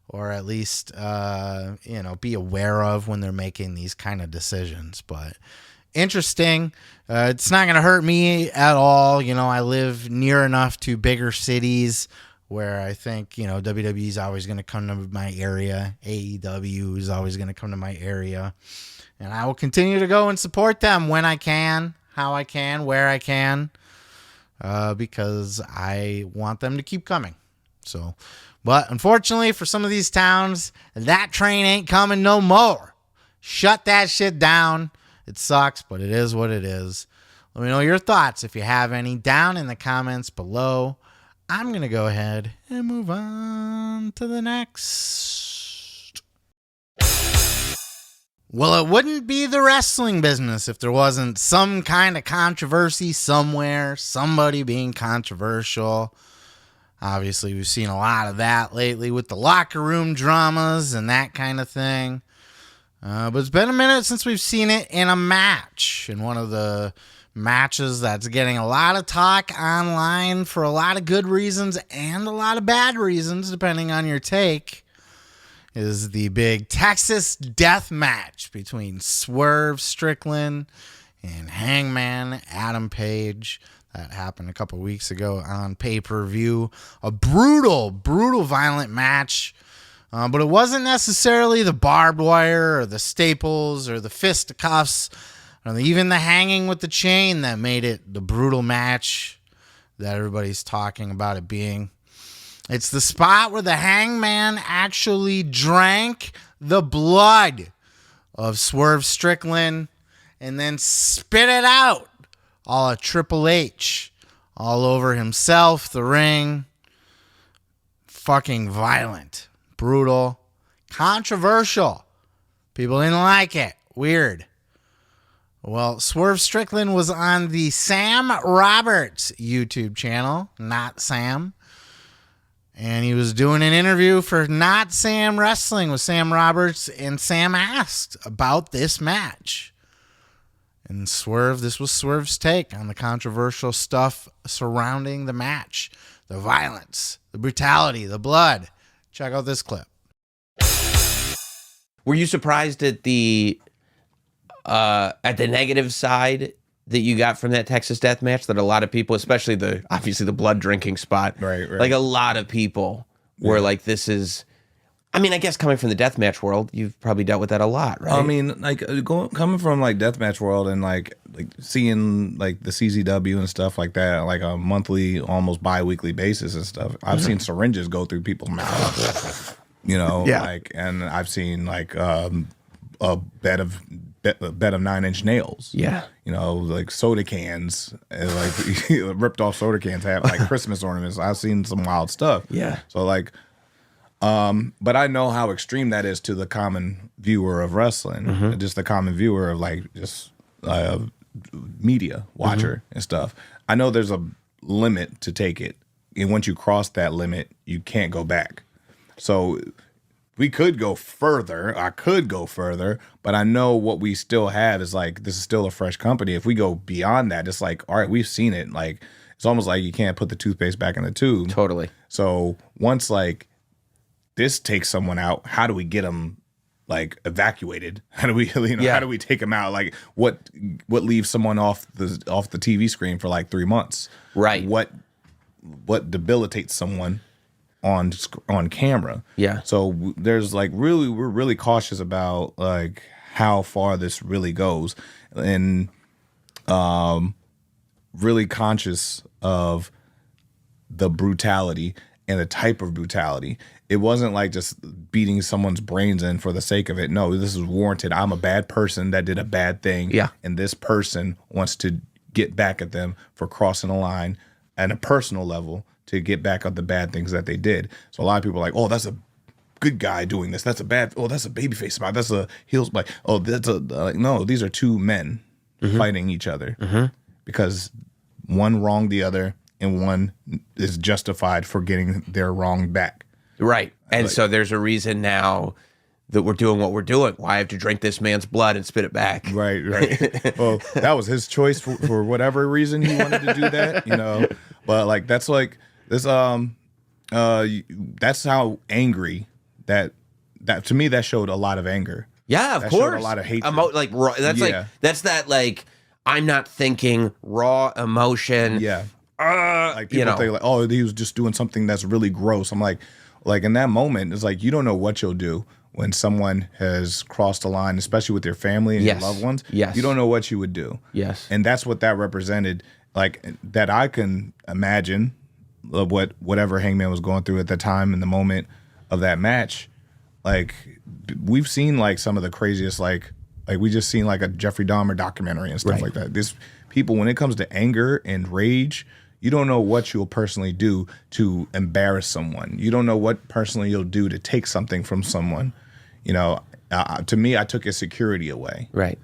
or at least, be aware of when they're making these kind of decisions. But interesting. It's not going to hurt me at all. I live near enough to bigger cities where I think, WWE is always going to come to my area. AEW is always going to come to my area. And I will continue to go and support them when I can, how I can, where I can, because I want them to keep coming. But unfortunately for some of these towns, that train ain't coming no more. Shut that shit down. It sucks, but it is what it is. Let me know your thoughts if you have any down in the comments below. I'm going to go ahead and move on to the next. Well, it wouldn't be the wrestling business if there wasn't some kind of controversy somewhere, somebody being controversial. Obviously, we've seen a lot of that lately with the locker room dramas and that kind of thing. But it's been a minute since we've seen it in a match. And one of the matches that's getting a lot of talk online for a lot of good reasons and a lot of bad reasons, depending on your take, is the big Texas death match between Swerve Strickland and Hangman Adam Page. That happened a couple weeks ago on pay-per-view. A brutal, violent match. But it wasn't necessarily the barbed wire or the staples or the fisticuffs or even the hanging with the chain that made it the brutal match that everybody's talking about it being. It's the spot where the Hangman actually drank the blood of Swerve Strickland and then spit it out, all a Triple H, all over himself, the ring. Fucking violent, brutal, controversial. People didn't like it. Weird. Well, Swerve Strickland was on the Sam Roberts YouTube channel, Not Sam. And he was doing an interview for Not Sam Wrestling with Sam Roberts, and Sam asked about this match. And Swerve, this was Swerve's take on the controversial stuff surrounding the match. The violence, the brutality, the blood. Check out this clip.
Were you surprised at the negative side that you got from that Texas death match? That a lot of people, especially obviously the blood drinking spot, right. Like a lot of people were like, this is, I mean, I guess coming from the deathmatch world, you've probably dealt with that a lot, right?
I mean, like coming from like deathmatch world and like seeing like the CZW and stuff like that, like a monthly, almost bi-weekly basis and stuff. I've seen syringes go through people's mouths, like, and I've seen like a bed of 9-inch nails. Yeah. Like soda cans, like ripped off soda cans have like Christmas ornaments. I've seen some wild stuff. Yeah. So like, but I know how extreme that is to the common viewer of wrestling, just the common viewer of like just media watcher and stuff. I know there's a limit to take it, and once you cross that limit, you can't go back. So we could go further. I could go further, but I know what we still have is like, this is still a fresh company. If we go beyond that, it's like, all right, we've seen it. Like, it's almost like you can't put the toothpaste back in the tube.
Totally.
So once like this takes someone out, how do we get them like evacuated? How do we, how do we take them out? Like what leaves someone off the TV screen for like 3 months?
Right.
What debilitates someone on camera? Yeah. So there's like we're really cautious about like how far this really goes, and really conscious of the brutality and the type of brutality. It wasn't like just beating someone's brains in for the sake of it. No, this is warranted. I'm a bad person that did a bad thing. Yeah. And this person wants to get back at them for crossing a line at a personal level to get back on the bad things that they did. So a lot of people are like, oh, that's a good guy doing this. That's a babyface spot. That's a heel spot. Oh, that's no, these are two men fighting each other because one wronged the other and one is justified for getting their wrong back.
Right. And so there's a reason now that we're doing what we're doing. Why I have to drink this man's blood and spit it back.
Right. Well, that was his choice for whatever reason he wanted to do that, But like that's like this that's how angry that to me that showed a lot of anger.
Yeah, of
that
course.
Showed a lot of hatred.
That's that like I'm not thinking raw emotion.
Yeah. Like people think like, oh, he was just doing something that's really gross. I'm like in that moment, it's like you don't know what you'll do when someone has crossed the line, especially with your family and your loved ones. Yes. You don't know what you would do.
Yes.
And that's what that represented. Like that I can imagine of whatever Hangman was going through at the time in the moment of that match. Like we've seen like some of the craziest like we just seen like a Jeffrey Dahmer documentary and stuff like that. This people, when it comes to anger and rage, you don't know what you'll personally do to embarrass someone. You don't know what personally you'll do to take something from someone. To me, I took his security away.
Right.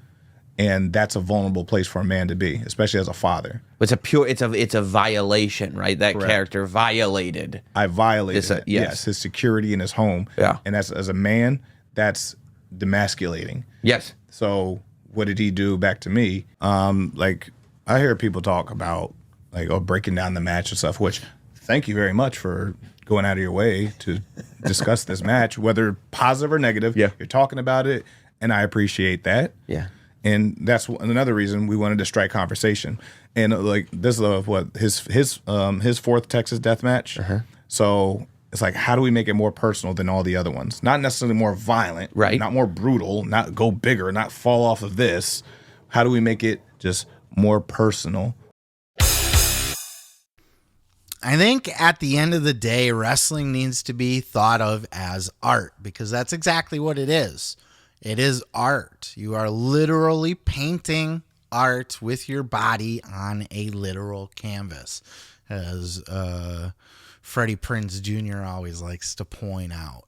And that's a vulnerable place for a man to be, especially as a father.
It's a violation, right? That Correct. Character violated.
I violated yes, his security in his home. Yeah. And as a man, that's demasculating.
Yes.
So what did he do back to me? Like I hear people talk about breaking down the match and stuff, which thank you very much for going out of your way to discuss this match, whether positive or negative.
Yeah.
You're talking about it, and I appreciate that.
Yeah.
And that's another reason we wanted to strike conversation. And this is what his fourth Texas death match. So it's like, how do we make it more personal than all the other ones? Not necessarily more violent,
right?
Not more brutal, not go bigger, not fall off of this. How do we make it just more personal?
I think at the end of the day, wrestling needs to be thought of as art, because that's exactly what it is. It is art. You are literally painting art with your body on a literal canvas, as Freddie Prinze Jr. always likes to point out.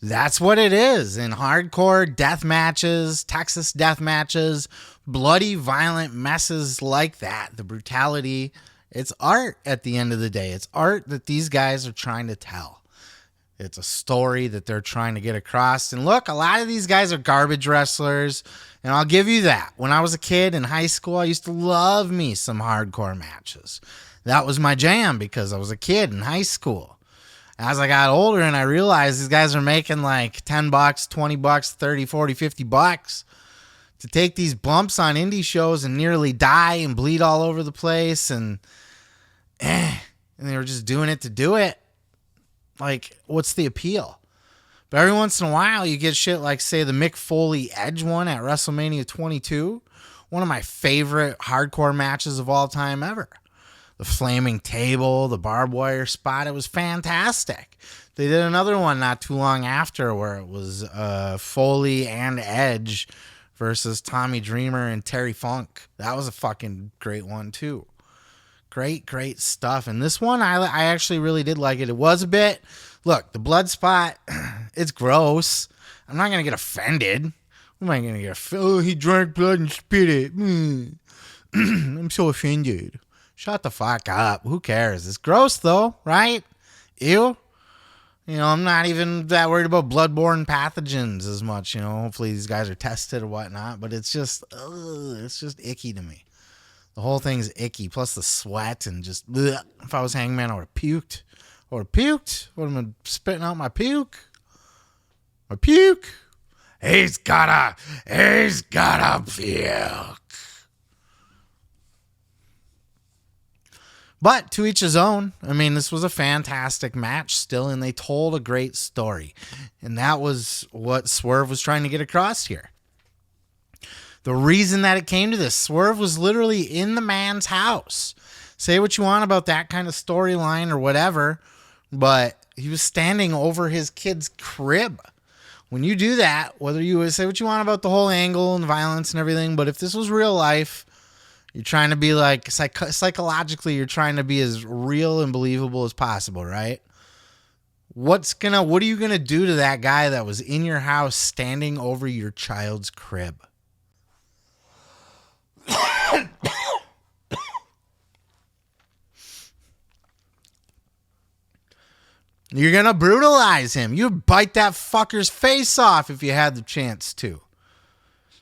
That's what it is in hardcore death matches, Texas death matches, bloody, violent messes like that. The brutality, it's art at the end of the day. It's art that these guys are trying to tell. It's a story that they're trying to get across. And look, a lot of these guys are garbage wrestlers, and I'll give you that. When I was a kid in high school, I used to love me some hardcore matches. That was my jam because I was a kid in high school. As I got older and I realized these guys are making like $10, $20, $30, $40, $50 to take these bumps on indie shows and nearly die and bleed all over the place, and they were just doing it to do it. Like, what's the appeal? But every once in a while, you get shit like, say, the Mick Foley Edge one at WrestleMania 22. One of my favorite hardcore matches of all time ever. The flaming table, the barbed wire spot. It was fantastic. They did another one not too long after where it was Foley and Edge versus Tommy Dreamer and Terry Funk. That was a fucking great one, too. Great stuff. And this one, I actually really did like it. It was a bit, look, the blood spot, it's gross. I'm not going to get offended. What am I going to get offended? Oh, he drank blood and spit it. I'm so offended. Shut the fuck up. Who cares? It's gross, though, right? Ew. You know, I'm not even that worried about bloodborne pathogens as much. You know, hopefully these guys are tested or whatnot. But it's just icky to me. The whole thing's icky, plus the sweat and just, bleh. If I was Hangman, I would have puked. Would have been spitting out my puke. My puke. He's gotta puke. But to each his own. I mean, this was a fantastic match still, and they told a great story. And that was what Swerve was trying to get across here. The reason that it came to this, Swerve was literally in the man's house. Say what you want about that kind of storyline or whatever, but he was standing over his kid's crib. When you do that, whether you say what you want about the whole angle and violence and everything, but if this was real life, you're trying to be like, psychologically, you're trying to be as real and believable as possible, right? What are you going to do to that guy that was in your house standing over your child's crib? You're going to brutalize him. You'd bite that fucker's face off if you had the chance to.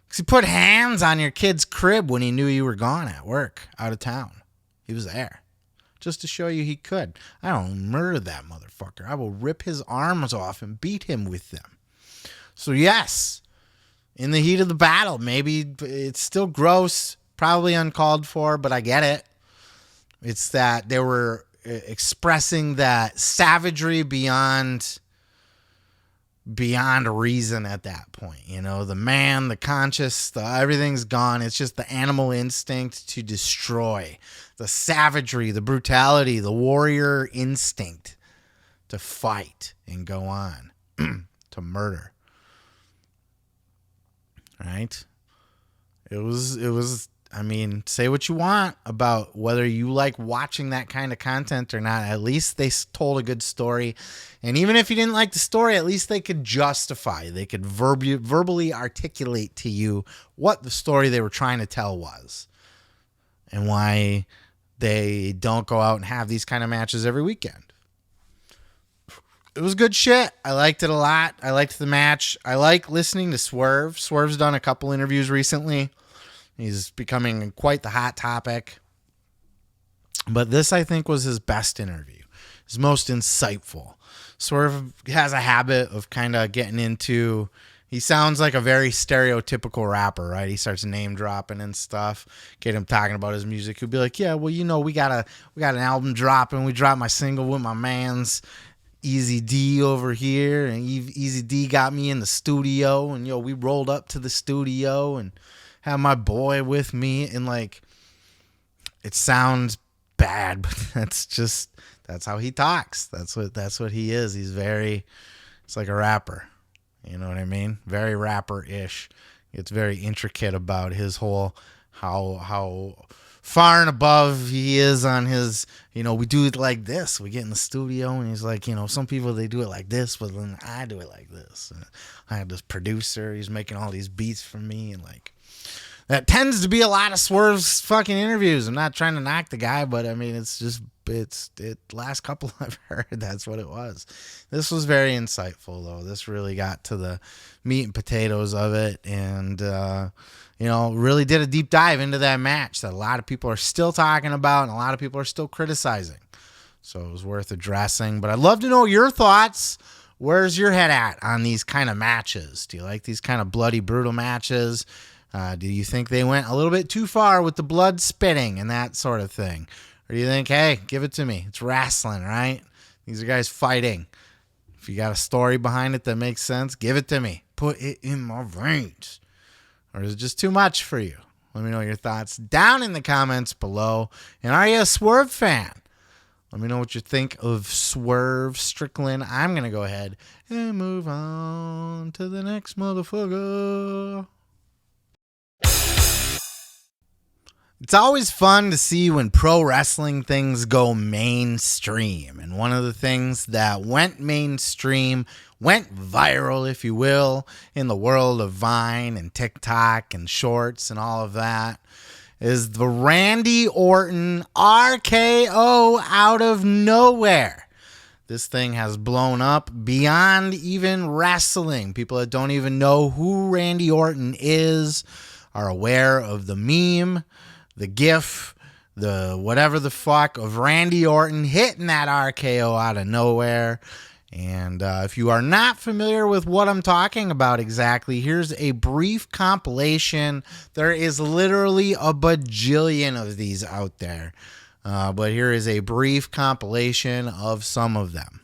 Because he put hands on your kid's crib when he knew you were gone at work, out of town. He was there. Just to show you he could. I don't murder that motherfucker. I will rip his arms off and beat him with them. So yes, in the heat of the battle, maybe it's still gross, probably uncalled for, but I get it. It's that they were expressing that savagery beyond reason at that point. You know, the man, the conscious, everything's gone. It's just the animal instinct to destroy, the savagery, the brutality, the warrior instinct to fight and go on, to murder. Right? It was, I mean, say what you want about whether you like watching that kind of content or not. At least they told a good story. And even if you didn't like the story, at least they could justify. They could verbally articulate to you what the story they were trying to tell was. And why they don't go out and have these kind of matches every weekend. It was good shit. I liked it a lot. I liked the match. I like listening to Swerve. Swerve's done a couple interviews recently. He's becoming quite the hot topic. But this, I think, was his best interview. His most insightful. Swerve has a habit of kind of getting into... He sounds like a very stereotypical rapper, right? He starts name dropping and stuff. Get him talking about his music. He'll be like, yeah, well, we got an album dropping. We dropped my single with my man's Easy D over here. And Easy D got me in the studio. And, we rolled up to the studio and had my boy with me. And, like, it sounds bad, but that's how he talks. That's what he is. It's like a rapper. You know what I mean? Very rapper-ish. It's very intricate about his whole how far and above he is on his, we do it like this. We get in the studio and he's like, some people, they do it like this, but then I do it like this. And I have this producer. He's making all these beats for me. And like, that tends to be a lot of Swerve's fucking interviews. I'm not trying to knock the guy, but I mean, it's last couple I've heard, that's what it was. This was very insightful, though. This really got to the meat and potatoes of it, and really did a deep dive into that match that a lot of people are still talking about and a lot of people are still criticizing. So it was worth addressing. But I'd love to know your thoughts. Where's your head at on these kind of matches? Do you like these kind of bloody, brutal matches? Do you think they went a little bit too far with the blood spitting and that sort of thing? Or do you think, hey, give it to me? It's wrestling, right? These are guys fighting. If you got a story behind it that makes sense, give it to me. Put it in my veins. Or is it just too much for you? Let me know your thoughts down in the comments below. And are you a Swerve fan? Let me know what you think of Swerve Strickland. I'm going to go ahead and move on to the next motherfucker. It's always fun to see when pro wrestling things go mainstream. And one of the things that went mainstream, went viral, if you will, in the world of Vine and TikTok and Shorts and all of that, is the Randy Orton RKO out of nowhere. This thing has blown up beyond even wrestling. People that don't even know who Randy Orton is are aware of the meme, the GIF, the whatever the fuck of Randy Orton hitting that RKO out of nowhere. And if you are not familiar with what I'm talking about exactly, here's a brief compilation. There is literally a bajillion of these out there. But here is a brief compilation of some of them.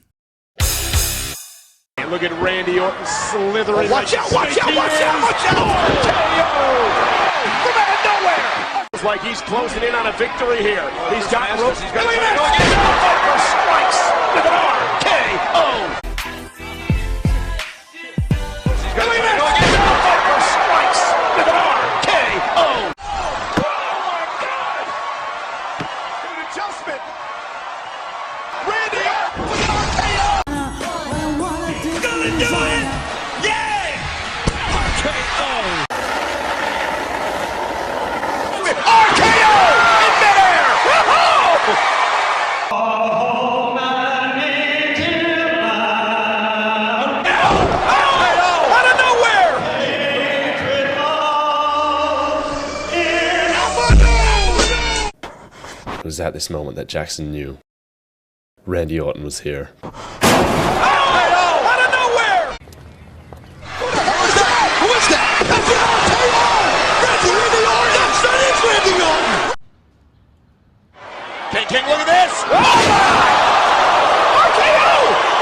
Look at Randy Orton slithering.
Watch out, watch out, watch out, watch out!
RKO! From out of nowhere! Looks like he's closing in on a victory here. He's got ropes. Look at this! Strikes with an RKO! Look at this! Strikes with an RKO! Oh my God! An adjustment. Randy Orton with an RKO! Gonna do it! Yeah! RKO! RKO! In midair! Woo-hoo! Out of nowhere!
It was at this moment that Jackson knew Randy Orton was here.
Out of nowhere! Who the hell is that? Who is that? That's an RKO! That's Randy Orton! Yes, that is Randy Orton! King, look at this! RKO!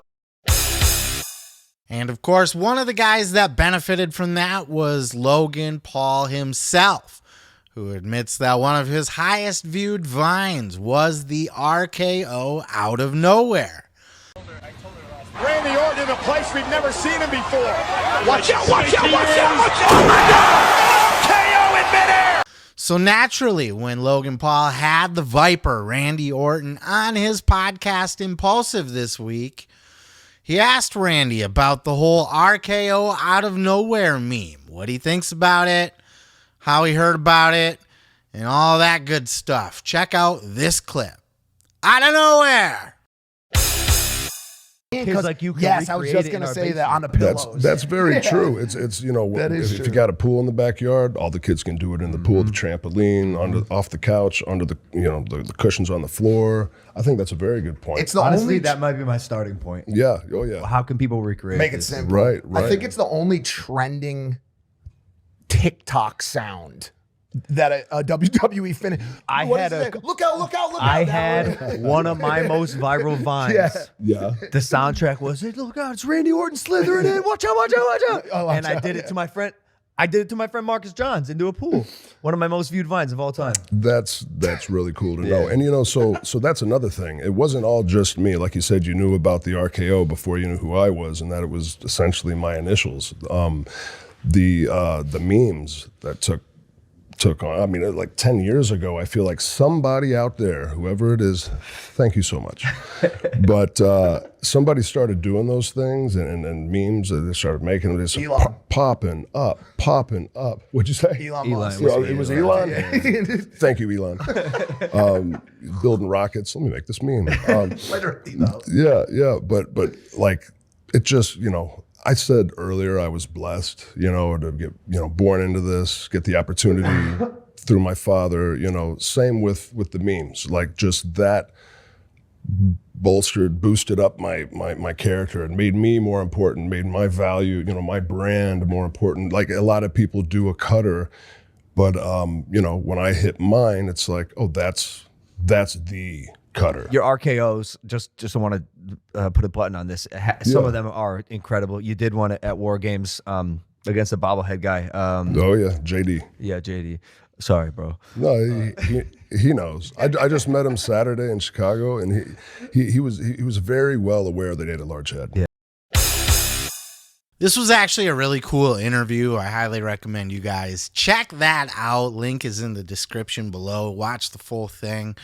And of course, one of the guys that benefited from that was Logan Paul himself, who admits that one of his highest viewed vines was the RKO out of nowhere.
Randy Orton in a place we've never seen him before.
Watch out, watch out, watch out, watch out! Oh my God!
RKO in midair!
So naturally, when Logan Paul had the Viper, Randy Orton, on his podcast Impulsive this week, he asked Randy about the whole RKO out of nowhere meme, what he thinks about it, how he heard about it, and all that good stuff. Check out this clip. Out of nowhere!
Because
like you can
yes, I was
recreate
just
it
going
in
to
our
say that on the pillows.
That's very
Yeah.
true. It's you know,
That is
if you
true.
got a pool in the backyard, all the kids can do it in the pool, the trampoline, off the couch, under the the cushions on the floor. I think that's a very good point.
It's honestly that might be my starting point.
Yeah. Oh yeah.
How can people recreate?
Make it
this?
simple.
Right.
I think it's the only trending TikTok sound that a WWE finish.
I
What
had
is
a-
it? Look out! Look out! Look out!
I
That
had one of my most viral vines.
Yeah.
The soundtrack was, "Hey, look out! It's Randy Orton slithering in. Watch out! Watch out! Watch out!"
Oh, watch
and I
out,
did it to my friend. I did it to my friend Marcus Johns into a pool. One of my most viewed vines of all time.
That's really cool to know. And so that's another thing. It wasn't all just me. Like you said, you knew about the RKO before you knew who I was, and that it was essentially my initials. The memes that took on. I mean, like 10 years ago, I feel like somebody out there, whoever it is, thank you so much. But somebody started doing those things and memes. They started making them. They started popping up. What'd you say?
Elon Musk.
It was Elon?
Yeah.
Thank you, Elon. Building rockets. Let me make this meme.
Literally, though.
Yeah. But like, it just, I said earlier I was blessed, to get, born into this, get the opportunity through my father, same with the memes, like just that boosted up my character and made me more important, made my value, my brand more important. Like a lot of people do a cutter, but when I hit mine, it's like, oh, that's the cutter.
Your RKOs, just want to put a button on this. Some of them are incredible. You did one at War Games against the bobblehead guy.
Oh yeah, JD.
Yeah, JD. Sorry, bro.
No, he knows. I just met him Saturday in Chicago, and he was very well aware that he had a large head.
Yeah.
This was actually a really cool interview. I highly recommend you guys check that out. Link is in the description below. Watch the full thing.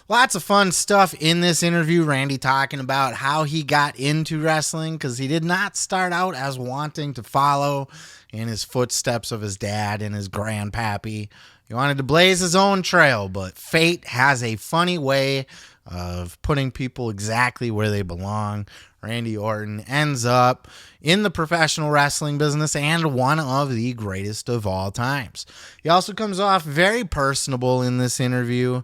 Lots of fun stuff in this interview. Randy talking about how he got into wrestling, because he did not start out as wanting to follow in his footsteps of his dad and his grandpappy. He wanted to blaze his own trail, but fate has a funny way of putting people exactly where they belong. Randy Orton ends up in the professional wrestling business and one of the greatest of all times. He also comes off very personable in this interview.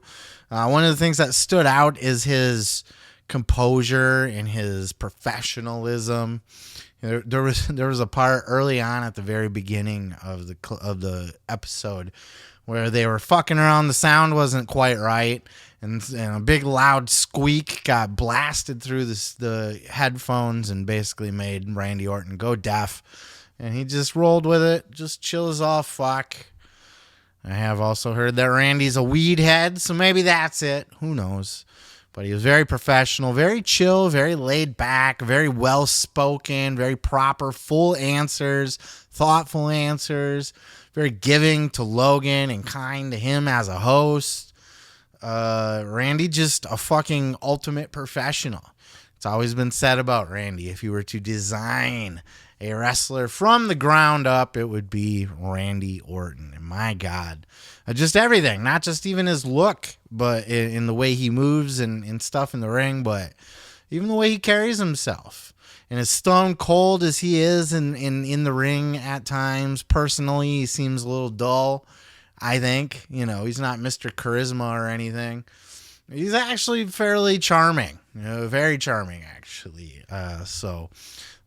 One of the things that stood out is his composure and his professionalism. There was a part early on at the very beginning of the episode where they were fucking around. The sound wasn't quite right, and a big loud squeak got blasted through the headphones and basically made Randy Orton go deaf. And he just rolled with it, just chill as all fuck. I have also heard that Randy's a weed head, so maybe that's it. Who knows? But he was very professional, very chill, very laid back, very well-spoken, very proper, full answers, thoughtful answers, very giving to Logan and kind to him as a host. Randy, just a fucking ultimate professional. It's always been said about Randy, if you were to design a wrestler from the ground up, it would be Randy Orton. And my God, just everything, not just even his look, but in the way he moves and stuff in the ring, but even the way he carries himself. And as stone cold as he is in the ring at times, personally, he seems a little dull, I think. He's not Mr. Charisma or anything. He's actually fairly charming, very charming, actually. So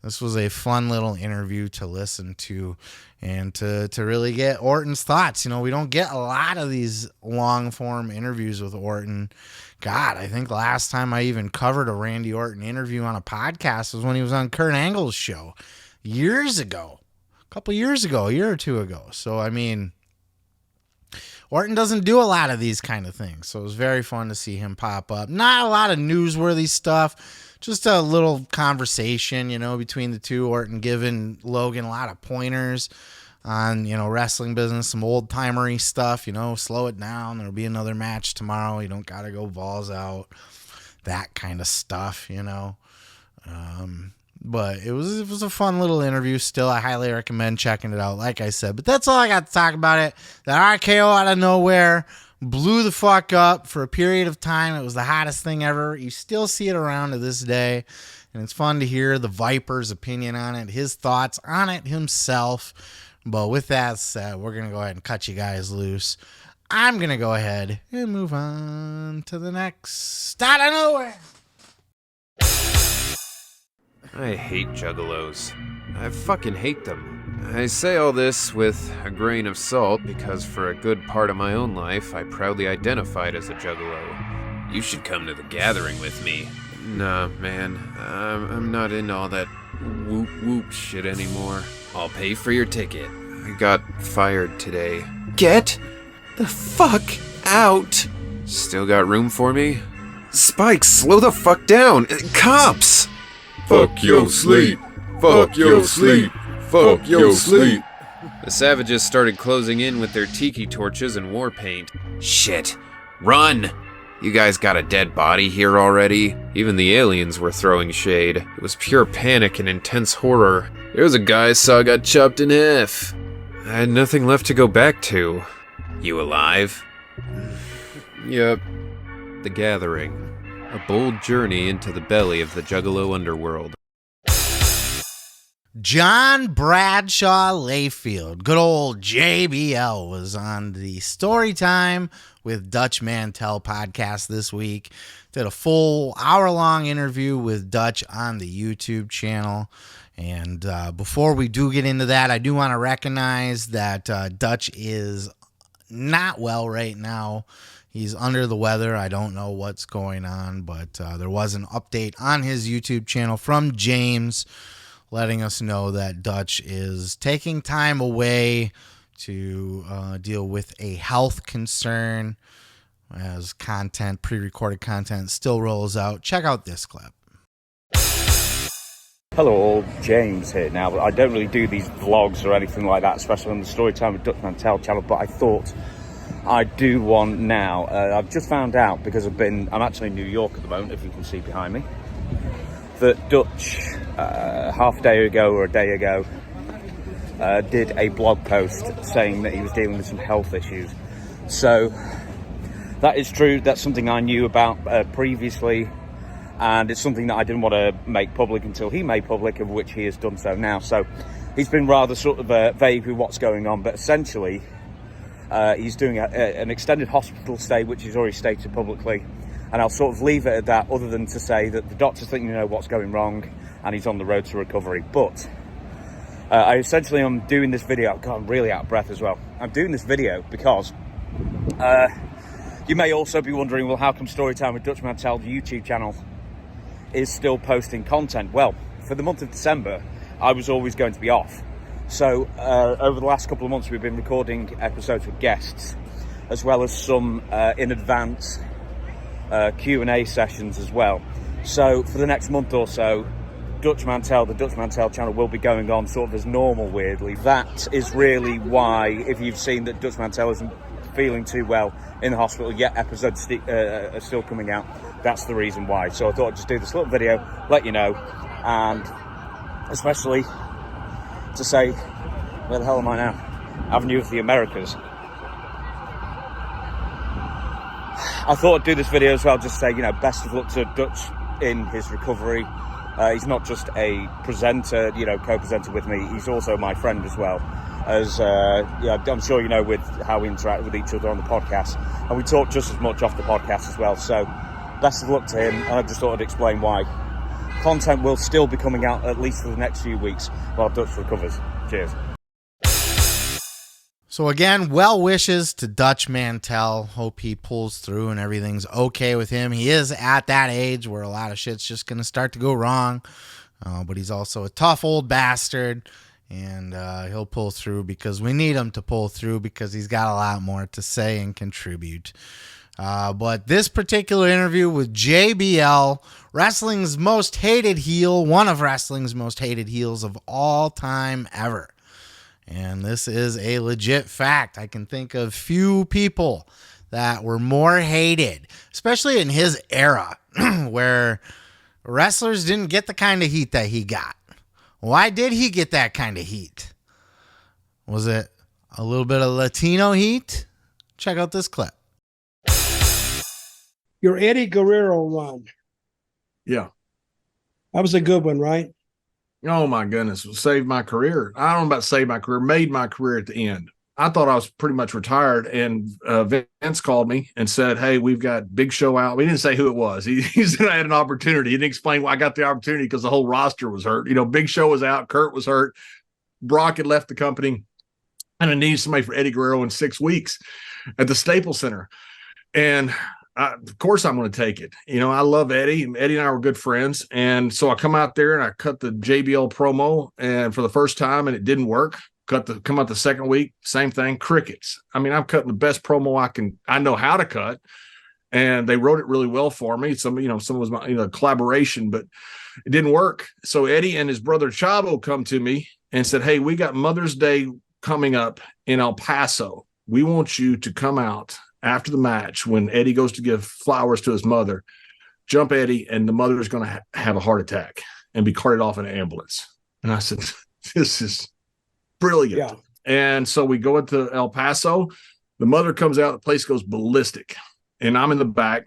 this was a fun little interview to listen to and to really get Orton's thoughts. We don't get a lot of these long-form interviews with Orton. God, I think last time I even covered a Randy Orton interview on a podcast was when he was on Kurt Angle's show years ago, a year or two ago. So, I mean, Orton doesn't do a lot of these kind of things, so it was very fun to see him pop up. Not a lot of newsworthy stuff, just a little conversation, between the two. Orton giving Logan a lot of pointers on, wrestling business, some old-timery stuff, slow it down. There'll be another match tomorrow. You don't got to go balls out, that kind of stuff, But it was a fun little interview still. I highly recommend checking it out, like I said. But that's all I got to talk about it. That RKO out of nowhere blew the fuck up for a period of time. It was the hottest thing ever. You still see it around to this day. and it's fun to hear the Viper's opinion on it, his thoughts on it himself. But with that said, we're going to go ahead and cut you guys loose. I'm going to go ahead and move on to the next out of nowhere.
I hate juggalos. I fucking hate them. I say all this with a grain of salt because for a good part of my own life, I proudly identified as a juggalo. You should come to the gathering with me. Nah, man, I'm not into all that whoop shit anymore. I'll pay for your ticket. I got fired today. Get the fuck out! Still got room for me? Spike, slow the fuck down! Cops!
Fuck your sleep! Fuck your sleep! Fuck your sleep!
The savages started closing in with their tiki torches and war paint. Shit! Run! You guys got a dead body here already? Even the aliens were throwing shade. It was pure panic and intense horror. There was a guy I saw got chopped in half. I had nothing left to go back to. You alive? Yep. The Gathering. A bold journey into the belly of the Juggalo underworld.
John Bradshaw Layfield, good old JBL, was on the Storytime with Dutch Mantell podcast this week. Did a full hour-long interview with Dutch on the YouTube channel. And before we do get into that, I do want to recognize that Dutch is not well right now. He's under the weather. I don't know what's going on, but there was an update on his YouTube channel from James letting us know that Dutch is taking time away to deal with a health concern as content, pre-recorded content, still rolls out. Check out this clip.
Hello all, James here now. I don't really do these vlogs or anything like that, especially on the Storytime with Dutch Mantell channel, but I thought I'd do one now. I've just found out, because I'm actually in New York at the moment, if you can see behind me, that Dutch, half a day ago or a day ago, did a blog post saying that he was dealing with some health issues. So that is true. That's something I knew about previously, and it's something that I didn't want to make public until he made public, of which he has done so now. So he's been rather sort of vague with what's going on, but essentially he's doing an extended hospital stay, which he's already stated publicly. And I'll sort of leave it at that, other than to say that the doctors think you know what's going wrong and he's on the road to recovery. But I essentially am doing this video. God, I'm really out of breath as well. I'm doing this video because you may also be wondering, well, how come Storytime with Dutch Mantell, the YouTube channel, is still posting content? Well, for the month of December, I was always going to be off. So over the last couple of months, we've been recording episodes with guests, as well as some in advance Q&A sessions as well. So for the next month or so, Dutch Mantell, the Dutch Mantell channel, will be going on sort of as normal, weirdly. That is really why, if you've seen that Dutch Mantell isn't feeling too well in the hospital, yet episodes are still coming out, that's the reason why. So I thought I'd just do this little video, let you know, and especially to say, where the hell am I now? Avenue of the Americas. I thought I'd do this video as well, just say, you know, best of luck to Dutch in his recovery. He's not just a presenter, you know, co-presenter with me, he's also my friend as well. As yeah, I'm sure you know with how we interact with each other on the podcast, and we talk just as much off the podcast as well. So best of luck to him, and I just thought I'd explain why. Content will still be coming out at least for the next few weeks while Dutch recovers. Cheers.
So again, well wishes to Dutch Mantell. Hope he pulls through and everything's okay with him. He is at that age where a lot of shit's just going to start to go wrong. But he's also a tough old bastard. And he'll pull through because we need him to pull through because he's got a lot more to say and contribute. But this particular interview with JBL, wrestling's most hated heel, one of wrestling's most hated heels of all time ever. And this is a legit fact. I can think of few people that were more hated, especially in his era, where wrestlers didn't get the kind of heat that he got. Why did he get that kind of heat? Was it a little bit of Latino heat? Check out this clip.
Your Eddie Guerrero run.
Yeah.
That was a good one, right?
Oh my goodness, saved my career. I don't know about saved my career, made my career at the end. I thought I was pretty much retired, and Vince called me and said, "Hey, we've got Big Show out." We didn't say who it was. He said I had an opportunity. He didn't explain why I got the opportunity because the whole roster was hurt. You know, Big Show was out, Kurt was hurt, Brock had left the company, and I needed somebody for Eddie Guerrero in 6 weeks at the Staples Center. And of course I'm going to take it. You know, I love Eddie. Eddie and I were good friends. And so I come out there and I cut the JBL promo, and for the first time, and it didn't work. Come out the second week, same thing, crickets. I mean, I'm cutting the best promo I know how to cut. And they wrote it really well for me. Some was my collaboration, but it didn't work. So Eddie and his brother Chavo come to me and said, "Hey, we got Mother's Day coming up in El Paso. We want you to come out after the match when Eddie goes to give flowers to his mother, jump Eddie, and the mother is going to have a heart attack and be carted off in an ambulance." And I said, "This is brilliant." Yeah. And so we go into El Paso. The mother comes out. The place goes ballistic. And I'm in the back.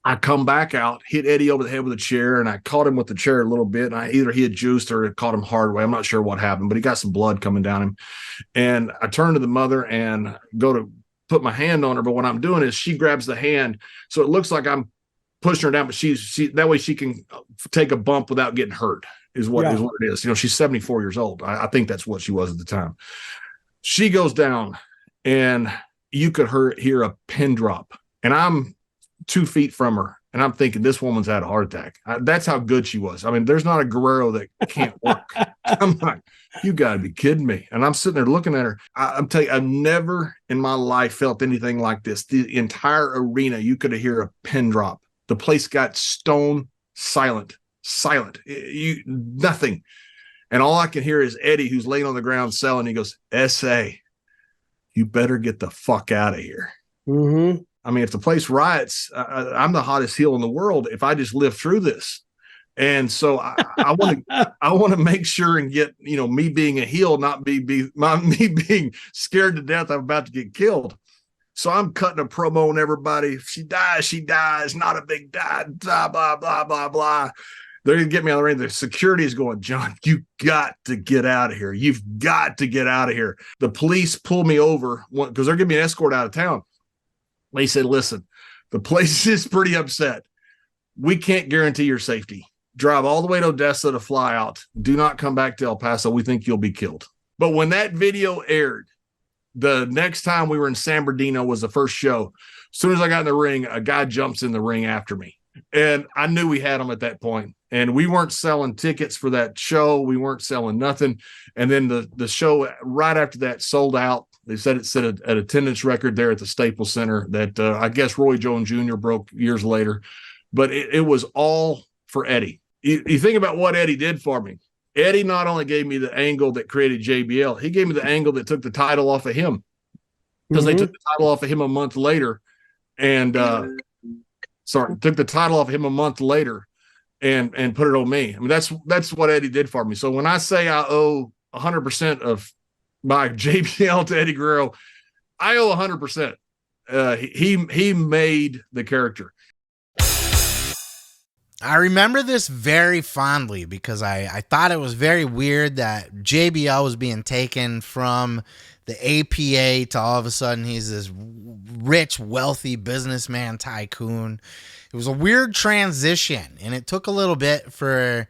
I come back out, hit Eddie over the head with a chair, and I caught him with the chair a little bit. And either he had juiced or it caught him hard way. I'm not sure what happened, but he got some blood coming down him. And I turn to the mother and go to put my hand on her. But what I'm doing is she grabs the hand. So it looks like I'm pushing her down, but she that way she can take a bump without getting hurt is what it is. You know, she's 74 years old. I think that's what she was at the time. She goes down and you could hear a pin drop. And I'm 2 feet from her, and I'm thinking this woman's had a heart attack. That's how good she was. I mean, there's not a Guerrero that can't work. I'm like, you got to be kidding me. And I'm sitting there looking at her. I'm telling you, I've never in my life felt anything like this. The entire arena, you could hear a pin drop. The place got stone silent. Nothing. And all I can hear is Eddie, who's laying on the ground selling. He goes, "S.A., you better get the fuck out of here."
Mm-hmm.
I mean, if the place riots, I'm the hottest heel in the world if I just live through this. And so I want to make sure and get, me being a heel, not me being scared to death I'm about to get killed. So I'm cutting a promo on everybody. She dies, not a big die, blah, blah, blah, blah, blah. They're going to get me on the ring. The security is going, "John, you got to get out of here. You've got to get out of here." The police pull me over because they're giving me an escort out of town. They said, "Listen, the place is pretty upset. We can't guarantee your safety. Drive all the way to Odessa to fly out. Do not come back to El Paso. We think you'll be killed." But when that video aired, the next time we were in San Bernardino was the first show. As soon as I got in the ring, a guy jumps in the ring after me. And I knew we had him at that point. And we weren't selling tickets for that show. We weren't selling nothing. And then the show right after that sold out. They said it set an attendance record there at the Staples Center that I guess Roy Jones Jr. broke years later. But it was all for Eddie. You think about what Eddie did for me. Eddie not only gave me the angle that created JBL, he gave me the angle that took the title off of him. Because they took the title off of him a month later. And took the title off of him a month later and put it on me. I mean, that's what Eddie did for me. So when I say I owe 100% of my JBL to Eddie Guerrero, I owe 100%. He made the character.
I remember this very fondly because I thought it was very weird that JBL was being taken from the APA to all of a sudden he's this rich, wealthy businessman tycoon. It was a weird transition, and it took a little bit for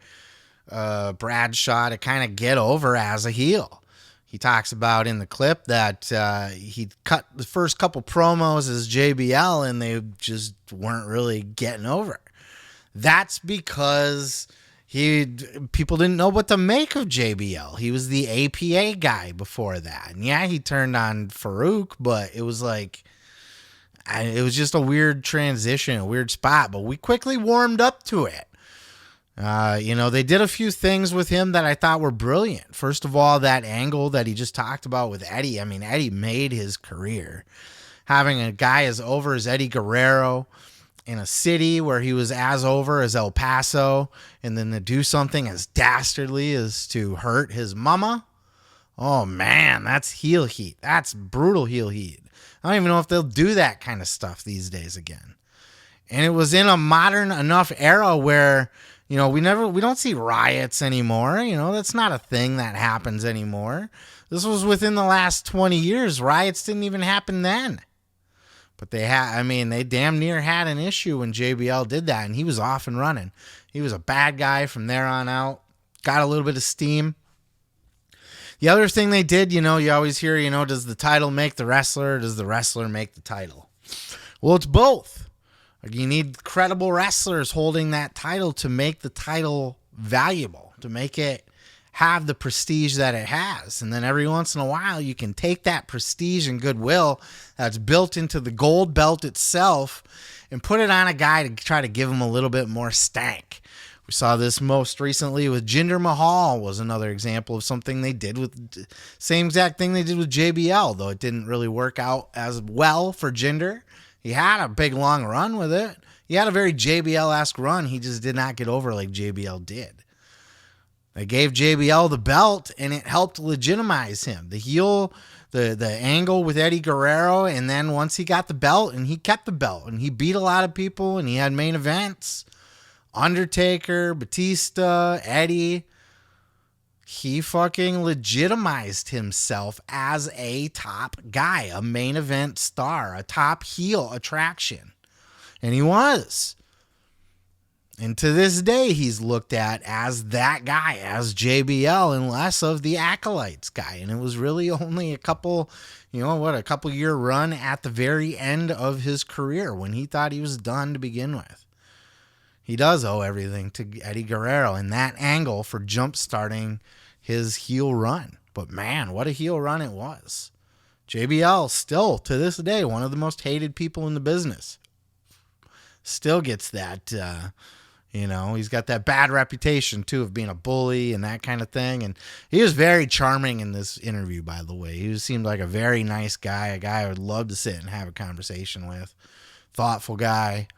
Bradshaw to kind of get over as a heel. He talks about in the clip that he cut the first couple promos as JBL, and they just weren't really getting over. That's because people didn't know what to make of JBL. He was the APA guy before that. And yeah, he turned on Farouk, but it was like, it was just a weird transition, a weird spot, but we quickly warmed up to it. They did a few things with him that I thought were brilliant. First of all, that angle that he just talked about with Eddie. I mean, Eddie made his career. Having a guy as over as Eddie Guerrero in a city where he was as over as El Paso, and then to do something as dastardly as to hurt his mama. Oh man, that's heel heat. That's brutal heel heat. I don't even know if they'll do that kind of stuff these days again. And it was in a modern enough era where You know, we don't see riots anymore. You know, that's not a thing that happens anymore. This was within the last 20 years. Riots didn't even happen then. But they damn near had an issue when JBL did that, and he was off and running. He was a bad guy from there on out. Got a little bit of steam. The other thing they did, you know, you always hear, you know, does the title make the wrestler, or does the wrestler make the title? Well, it's both. Like, you need credible wrestlers holding that title to make the title valuable, to make it have the prestige that it has. And then every once in a while, you can take that prestige and goodwill that's built into the gold belt itself and put it on a guy to try to give him a little bit more stank. We saw this most recently with Jinder Mahal, was another example of something they did with same exact thing they did with JBL, though it didn't really work out as well for Jinder. He had a big long run with it. He had a very JBL-esque run. He just did not get over like JBL did. They gave JBL the belt, and it helped legitimize him. The heel, the angle with Eddie Guerrero, and then once he got the belt, and he kept the belt, and he beat a lot of people, and he had main events. Undertaker, Batista, Eddie. He fucking legitimized himself as a top guy, a main event star, a top heel attraction. And he was. And to this day, he's looked at as that guy, as JBL, and less of the Acolytes guy. And it was really only a couple year run at the very end of his career when he thought he was done to begin with. He does owe everything to Eddie Guerrero in that angle for jump-starting his heel run. But man, what a heel run it was. JBL, still to this day, one of the most hated people in the business. Still gets that... he's got that bad reputation, too, of being a bully and that kind of thing. And he was very charming in this interview, by the way. He seemed like a very nice guy, a guy I would love to sit and have a conversation with. Thoughtful guy.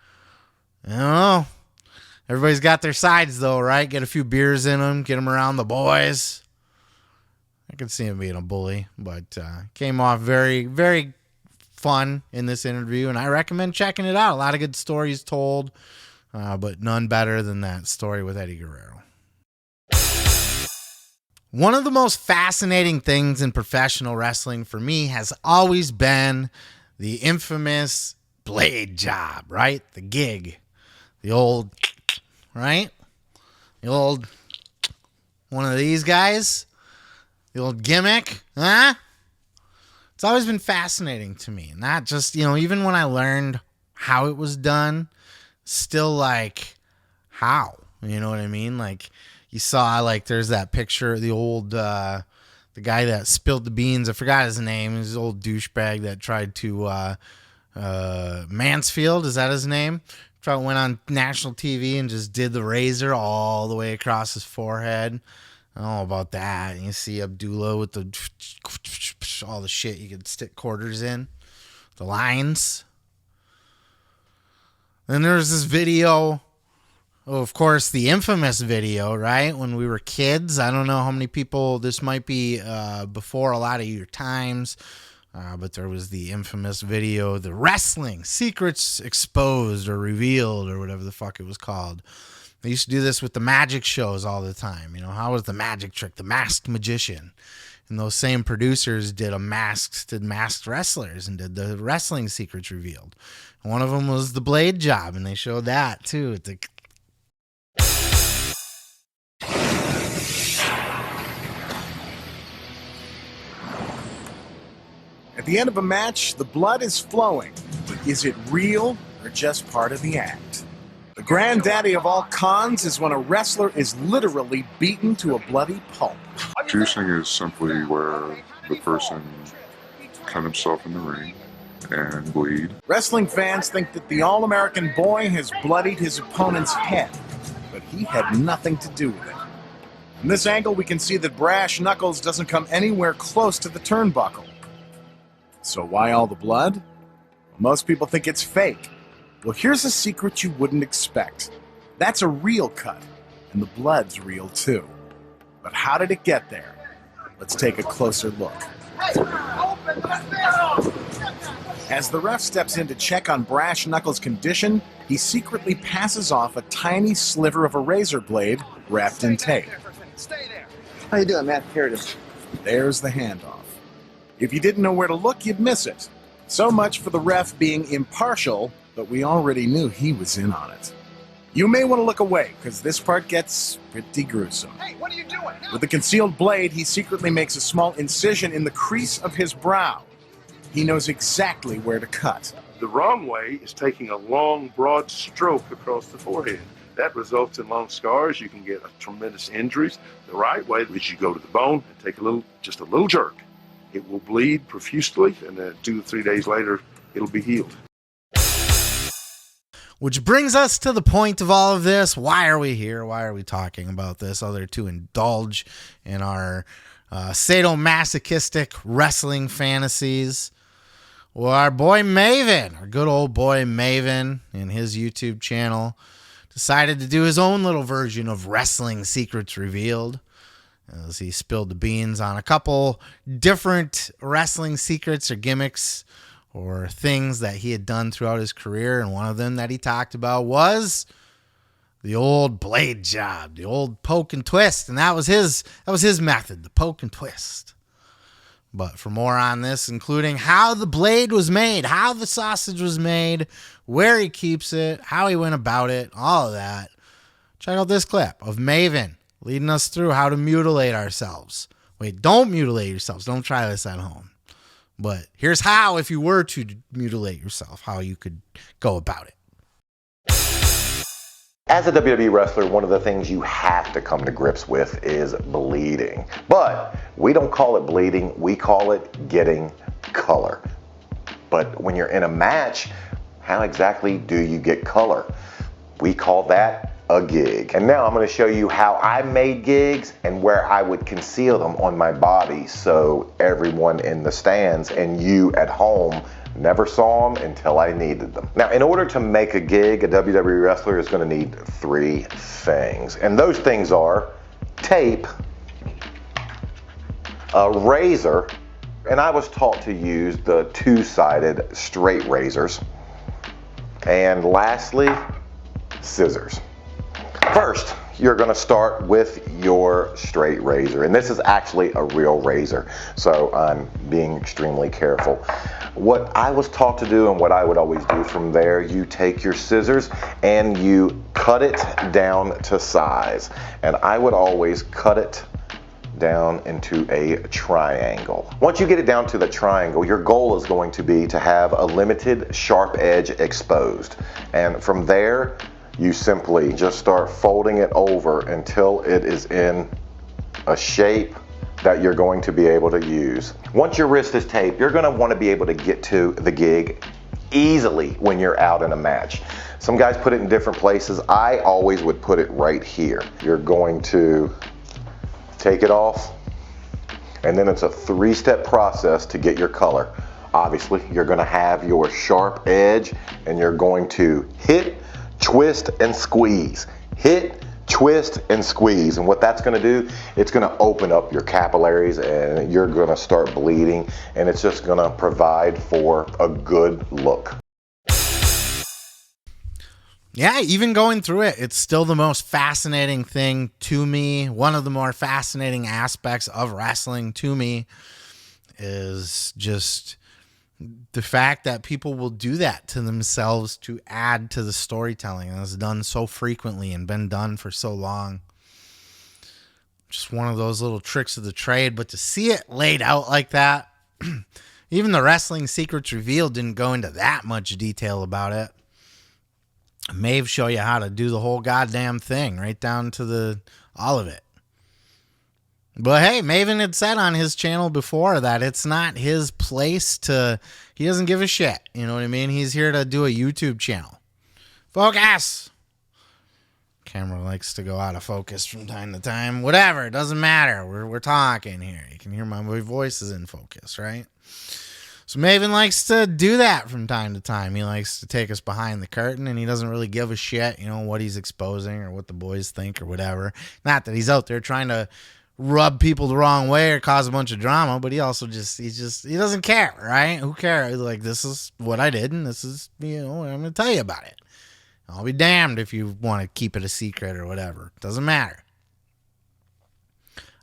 I don't know. Everybody's got their sides, though, right? Get a few beers in them, get them around the boys. I could see him being a bully, but came off very, very fun in this interview, and I recommend checking it out. A lot of good stories told. But none better than that story with Eddie Guerrero. One of the most fascinating things in professional wrestling for me has always been the infamous blade job, right? The gig. The old, right? The old, one of these guys. The old gimmick, huh? It's always been fascinating to me. Not just, even when I learned how it was done, still like, how? You know what I mean? Like, you saw, like, there's that picture of the old, the guy that spilled the beans. I forgot his name. He's an old douchebag that tried to, Mansfield, is that his name? Went on national TV and just did the razor all the way across his forehead. I don't know about that. And you see Abdullah with all the shit you could stick quarters in. The lines. Then there's this video, of course, the infamous video, right? When we were kids. I don't know how many people, this might be before a lot of your times, but there was the infamous video, the wrestling secrets exposed or revealed or whatever the fuck it was called. They used to do this with the magic shows all the time. How was the magic trick? The Masked Magician. And those same producers did masked wrestlers and did the wrestling secrets revealed. And one of them was the blade job, and they showed that too.
At the end of a match, the blood is flowing. But is it real or just part of the act? The granddaddy of all cons is when a wrestler is literally beaten to a bloody pulp.
Juicing is simply where the person cut himself in the ring and bleed.
Wrestling fans think that the All-American boy has bloodied his opponent's head, but he had nothing to do with it. From this angle, we can see that Brash Knuckles doesn't come anywhere close to the turnbuckle. So why all the blood? Well, most people think it's fake. Well, here's a secret you wouldn't expect. That's a real cut, and the blood's real too. But how did it get there? Let's take a closer look. As the ref steps in to check on Brash Knuckles' condition, he secretly passes off a tiny sliver of a razor blade wrapped in tape.
How you doing, man? Here it is.
There's the handoff. If you didn't know where to look, you'd miss it. So much for the ref being impartial, but we already knew he was in on it. You may want to look away, because this part gets pretty gruesome.
Hey, what are you doing?
With the concealed blade, he secretly makes a small incision in the crease of his brow. He knows exactly where to cut.
The wrong way is taking a long, broad stroke across the forehead. That results in long scars. You can get tremendous injuries. The right way is you go to the bone and take just a little jerk. It will bleed profusely, and then 2 to 3 days later, it'll be healed.
Which brings us to the point of all of this. Why are we here? Why are we talking about this other to indulge in our sadomasochistic wrestling fantasies? Well, our boy Maven, our good old boy Maven, in his YouTube channel, decided to do his own little version of Wrestling Secrets Revealed, as he spilled the beans on a couple different wrestling secrets or gimmicks or things that he had done throughout his career. And one of them that he talked about was the old blade job, the old poke and twist. And that was his method, the poke and twist. But for more on this, including how the blade was made, how the sausage was made, where he keeps it, how he went about it, all of that, check out this clip of Maven leading us through how to mutilate ourselves. Wait, don't mutilate yourselves. Don't try this at home. But here's how, if you were to mutilate yourself, how you could go about it.
As a WWE wrestler, one of the things you have to come to grips with is bleeding. But we don't call it bleeding, we call it getting color. But when you're in a match, how exactly do you get color? We call that a gig. And now I'm going to show you how I made gigs and where I would conceal them on my body so everyone in the stands and you at home never saw them until I needed them. Now, in order to make a gig, a WWE wrestler is going to need 3 things. And those things are tape, a razor, and I was taught to use the 2-sided straight razors. And lastly, scissors. First, you're going to start with your straight razor, and this is actually a real razor, so I'm being extremely careful. What I was taught to do and what I would always do from there, you take your scissors and you cut it down to size, and I would always cut it down into a triangle. Once you get it down to the triangle, your goal is going to be to have a limited sharp edge exposed, and from there you simply just start folding it over until it is in a shape that you're going to be able to use. Once your wrist is taped, you're going to want to be able to get to the gig easily when you're out in a match. Some guys put it in different places. I always would put it right here. You're going to take it off, and then it's a 3-step process to get your color. Obviously, you're going to have your sharp edge, and you're going to hit, twist, and squeeze. Hit, twist, and squeeze. And what that's going to do, it's going to open up your capillaries and you're going to start bleeding, and it's just going to provide for a good look.
Yeah, even going through it, it's still the most fascinating thing to me. One of the more fascinating aspects of wrestling to me is just the fact that people will do that to themselves to add to the storytelling. And it's done so frequently and been done for so long. Just one of those little tricks of the trade. But to see it laid out like that, even the Wrestling Secrets Revealed didn't go into that much detail about it. Maeve show you how to do the whole goddamn thing, right down to all of it. But hey, Maven had said on his channel before that it's not his place he doesn't give a shit. You know what I mean? He's here to do a YouTube channel. Focus! Camera likes to go out of focus from time to time. Whatever, it doesn't matter. We're talking here. You can hear my voice is in focus, right? So Maven likes to do that from time to time. He likes to take us behind the curtain, and he doesn't really give a shit, what he's exposing or what the boys think or whatever. Not that he's out there trying to rub people the wrong way or cause a bunch of drama, but he also he doesn't care, right? Who cares? Like, this is what I did, and this is, I'm going to tell you about it. I'll be damned if you want to keep it a secret or whatever. Doesn't matter.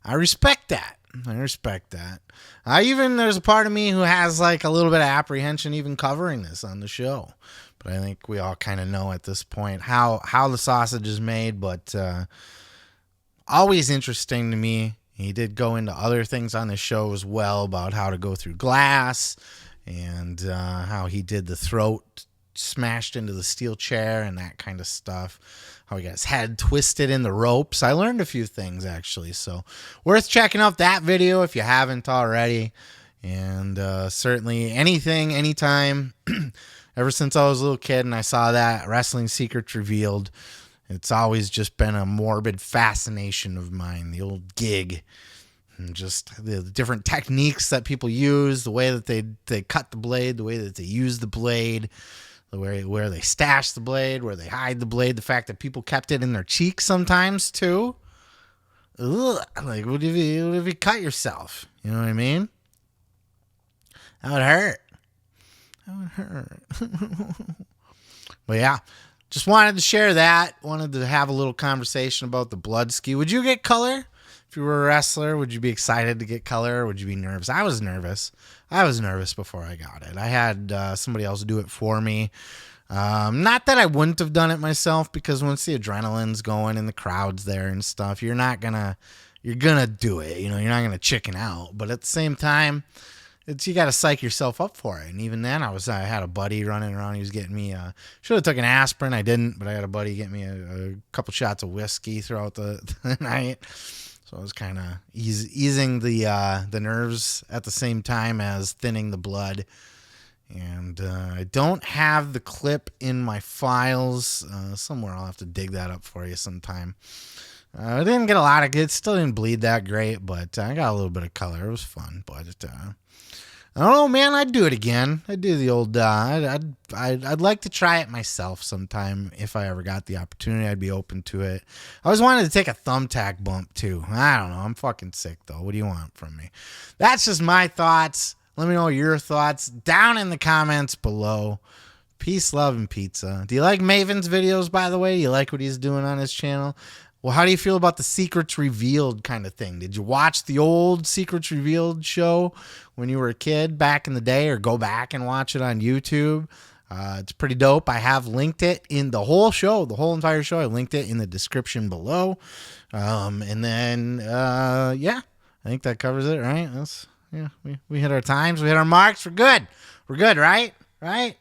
I respect that. There's a part of me who has like a little bit of apprehension even covering this on the show. But I think we all kind of know at this point how the sausage is made, but always interesting to me. He did go into other things on the show as well about how to go through glass and how he did the throat smashed into the steel chair and that kind of stuff. How he got his head twisted in the ropes. I learned a few things, actually. So worth checking out that video if you haven't already. And certainly anything, anytime, ever since I was a little kid and I saw that Wrestling Secrets Revealed, it's always just been a morbid fascination of mine. The old gig. And just the different techniques that people use, the way that they cut the blade, the way that they use the blade, where they stash the blade, where they hide the blade, the fact that people kept it in their cheeks sometimes too. Ugh, like, what if you cut yourself? You know what I mean? That would hurt. But yeah, just wanted to share that. Wanted to have a little conversation about the blood ski. Would you get color? If you were a wrestler, would you be excited to get color, or would you be nervous? I was nervous. Before I got it. I had somebody else do it for me. Not that I wouldn't have done it myself, because once the adrenaline's going and the crowd's there and stuff, you're gonna do it. You're not gonna chicken out. But at the same time, you got to psych yourself up for it. And even then, I had a buddy running around. He was getting me. Should have took an aspirin. I didn't, but I had a buddy get me a couple shots of whiskey throughout the night. So I was kind of easing the nerves at the same time as thinning the blood. And I don't have the clip in my files. Somewhere I'll have to dig that up for you sometime. I didn't get a lot of good. Still didn't bleed that great, but I got a little bit of color. It was fun. But I don't know, man. I'd do it again. I'd do the old. I'd like to try it myself sometime if I ever got the opportunity. I'd be open to it. I always wanted to take a thumbtack bump too. I don't know. I'm fucking sick though. What do you want from me? That's just my thoughts. Let me know your thoughts down in the comments below. Peace, love, and pizza. Do you like Maven's videos, by the way? Do you like what he's doing on his channel? Well, how do you feel about the Secrets Revealed kind of thing? Did you watch the old Secrets Revealed show when you were a kid back in the day, or go back and watch it on YouTube? It's pretty dope. I have linked it in the whole show, the whole entire show. I linked it in the description below. And then, yeah, I think that covers it, right? We hit our times. We hit our marks. We're good. We're good, right? Right?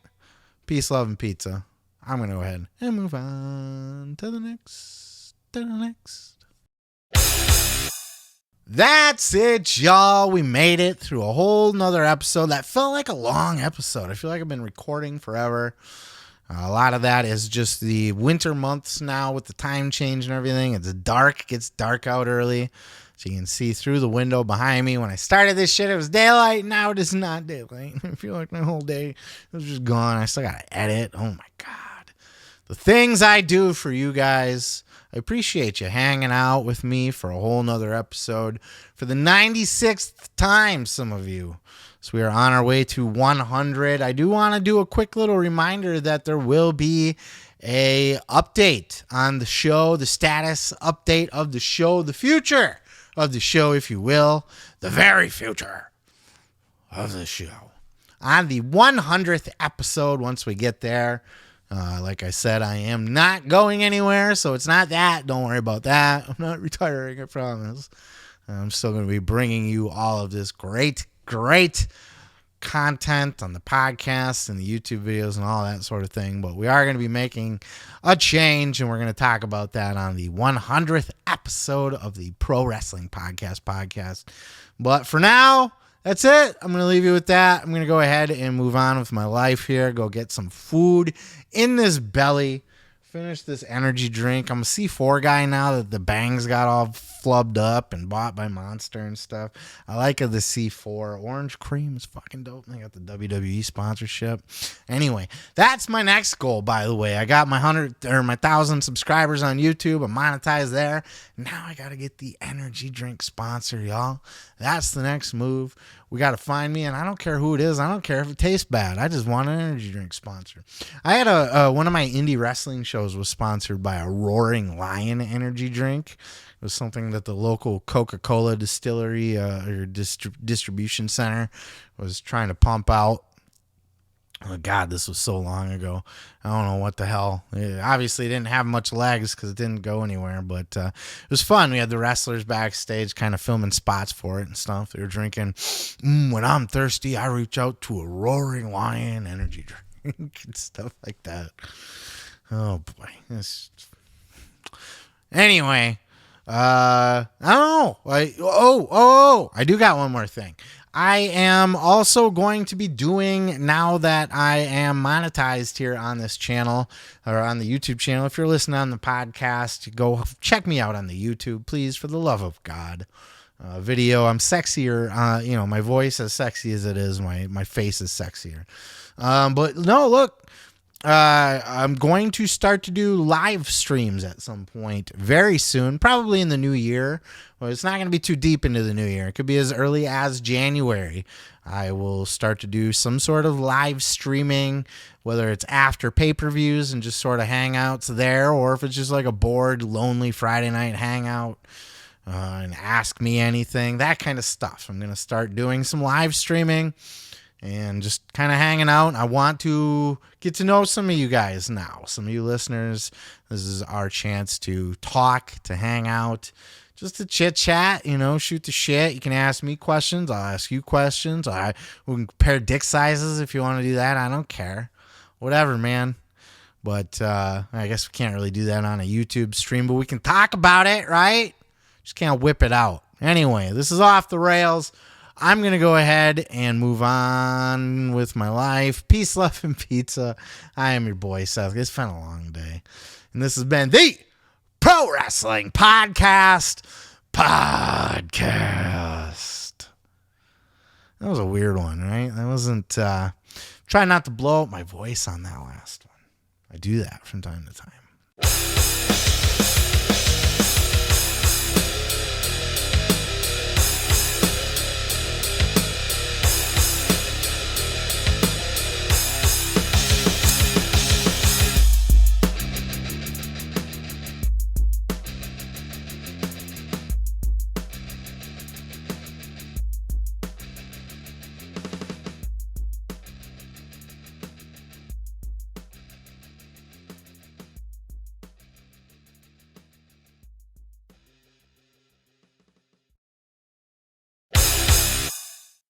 Peace, love, and pizza. I'm going to go ahead and move on to the next. That's it, y'all. We made it through a whole nother episode that felt like a long episode. I feel like I've been recording forever. A lot of that is just the winter months now with the time change and everything. It's dark. It gets dark out early. So you can see through the window behind me. When I started this shit, it was daylight. Now it is not daylight. I feel like my whole day was just gone. I still got to edit. Oh, my God. The things I do for you guys. I appreciate you hanging out with me for a whole nother episode. For the 96th time, some of you. So we are on our way to 100. I do want to do a quick little reminder that there will be a update on the show, the status update of the show, the future of the show, if you will, the very future of the show. On the 100th episode, once we get there, like I said, I am not going anywhere, so it's not that. Don't worry about that. I'm not retiring, I promise. I'm still going to be bringing you all of this great content on the podcast and the YouTube videos and all that sort of thing. But we are going to be making a change, and we're going to talk about that on the 100th episode of the Pro Wrestling Podcast. But for now, that's it. I'm going to leave you with that. I'm going to go ahead and move on with my life here. Go get some food in this belly. finish this energy drink. I'm a C4 guy now that the bangs got all flubbed up and bought by Monster and stuff. I like the C4. Orange cream is fucking dope. They got the WWE sponsorship. Anyway, that's my next goal, by the way. I got my 1,000 subscribers on YouTube. I'm monetized there. Now I got to get the energy drink sponsor, y'all. That's the next move. We got to find me, and I don't care who it is. I don't care if it tastes bad. I just want an energy drink sponsor. I had one of my indie wrestling shows was sponsored by a Roaring Lion energy drink. It was something that the local Coca-Cola distillery or distribution center was trying to pump out. Oh, God, this was so long ago. I don't know what the hell. It obviously didn't have much legs because it didn't go anywhere, but it was fun. We had the wrestlers backstage kind of filming spots for it and stuff. They were drinking, when I'm thirsty, I reach out to a Roaring Lion energy drink and stuff like that. Oh, boy. Anyway, I don't know. I do got one more thing. I am also going to be doing, now that I am monetized here on this channel or on the YouTube channel. If you're listening on the podcast, go check me out on the YouTube, please, for the love of God. Video, I'm sexier. My voice, as sexy as it is, my face is sexier. But no, look, I'm going to start to do live streams at some point very soon, probably in the new year. Well, it's not going to be too deep into the new year. It could be as early as January. I will start to do some sort of live streaming, whether it's after pay-per-views and just sort of hangouts there, or if it's just like a bored, lonely Friday night hangout and ask me anything, that kind of stuff. I'm going to start doing some live streaming and just kind of hanging out. I want to get to know some of you guys now, some of you listeners. This is our chance to talk, to hang out, just to chit chat, shoot the shit. You can ask me questions. I'll ask you questions. We can compare dick sizes if you want to do that. I don't care. Whatever, man. But I guess we can't really do that on a YouTube stream, but we can talk about it, right? Just can't whip it out. Anyway, this is Off the Rails. I'm going to go ahead and move on with my life. Peace, love, and pizza. I am your boy, Seth. It's been a long day. And this has been the Pro Wrestling Podcast. That was a weird one, right? That wasn't... try not to blow out my voice on that last one. I do that from time to time.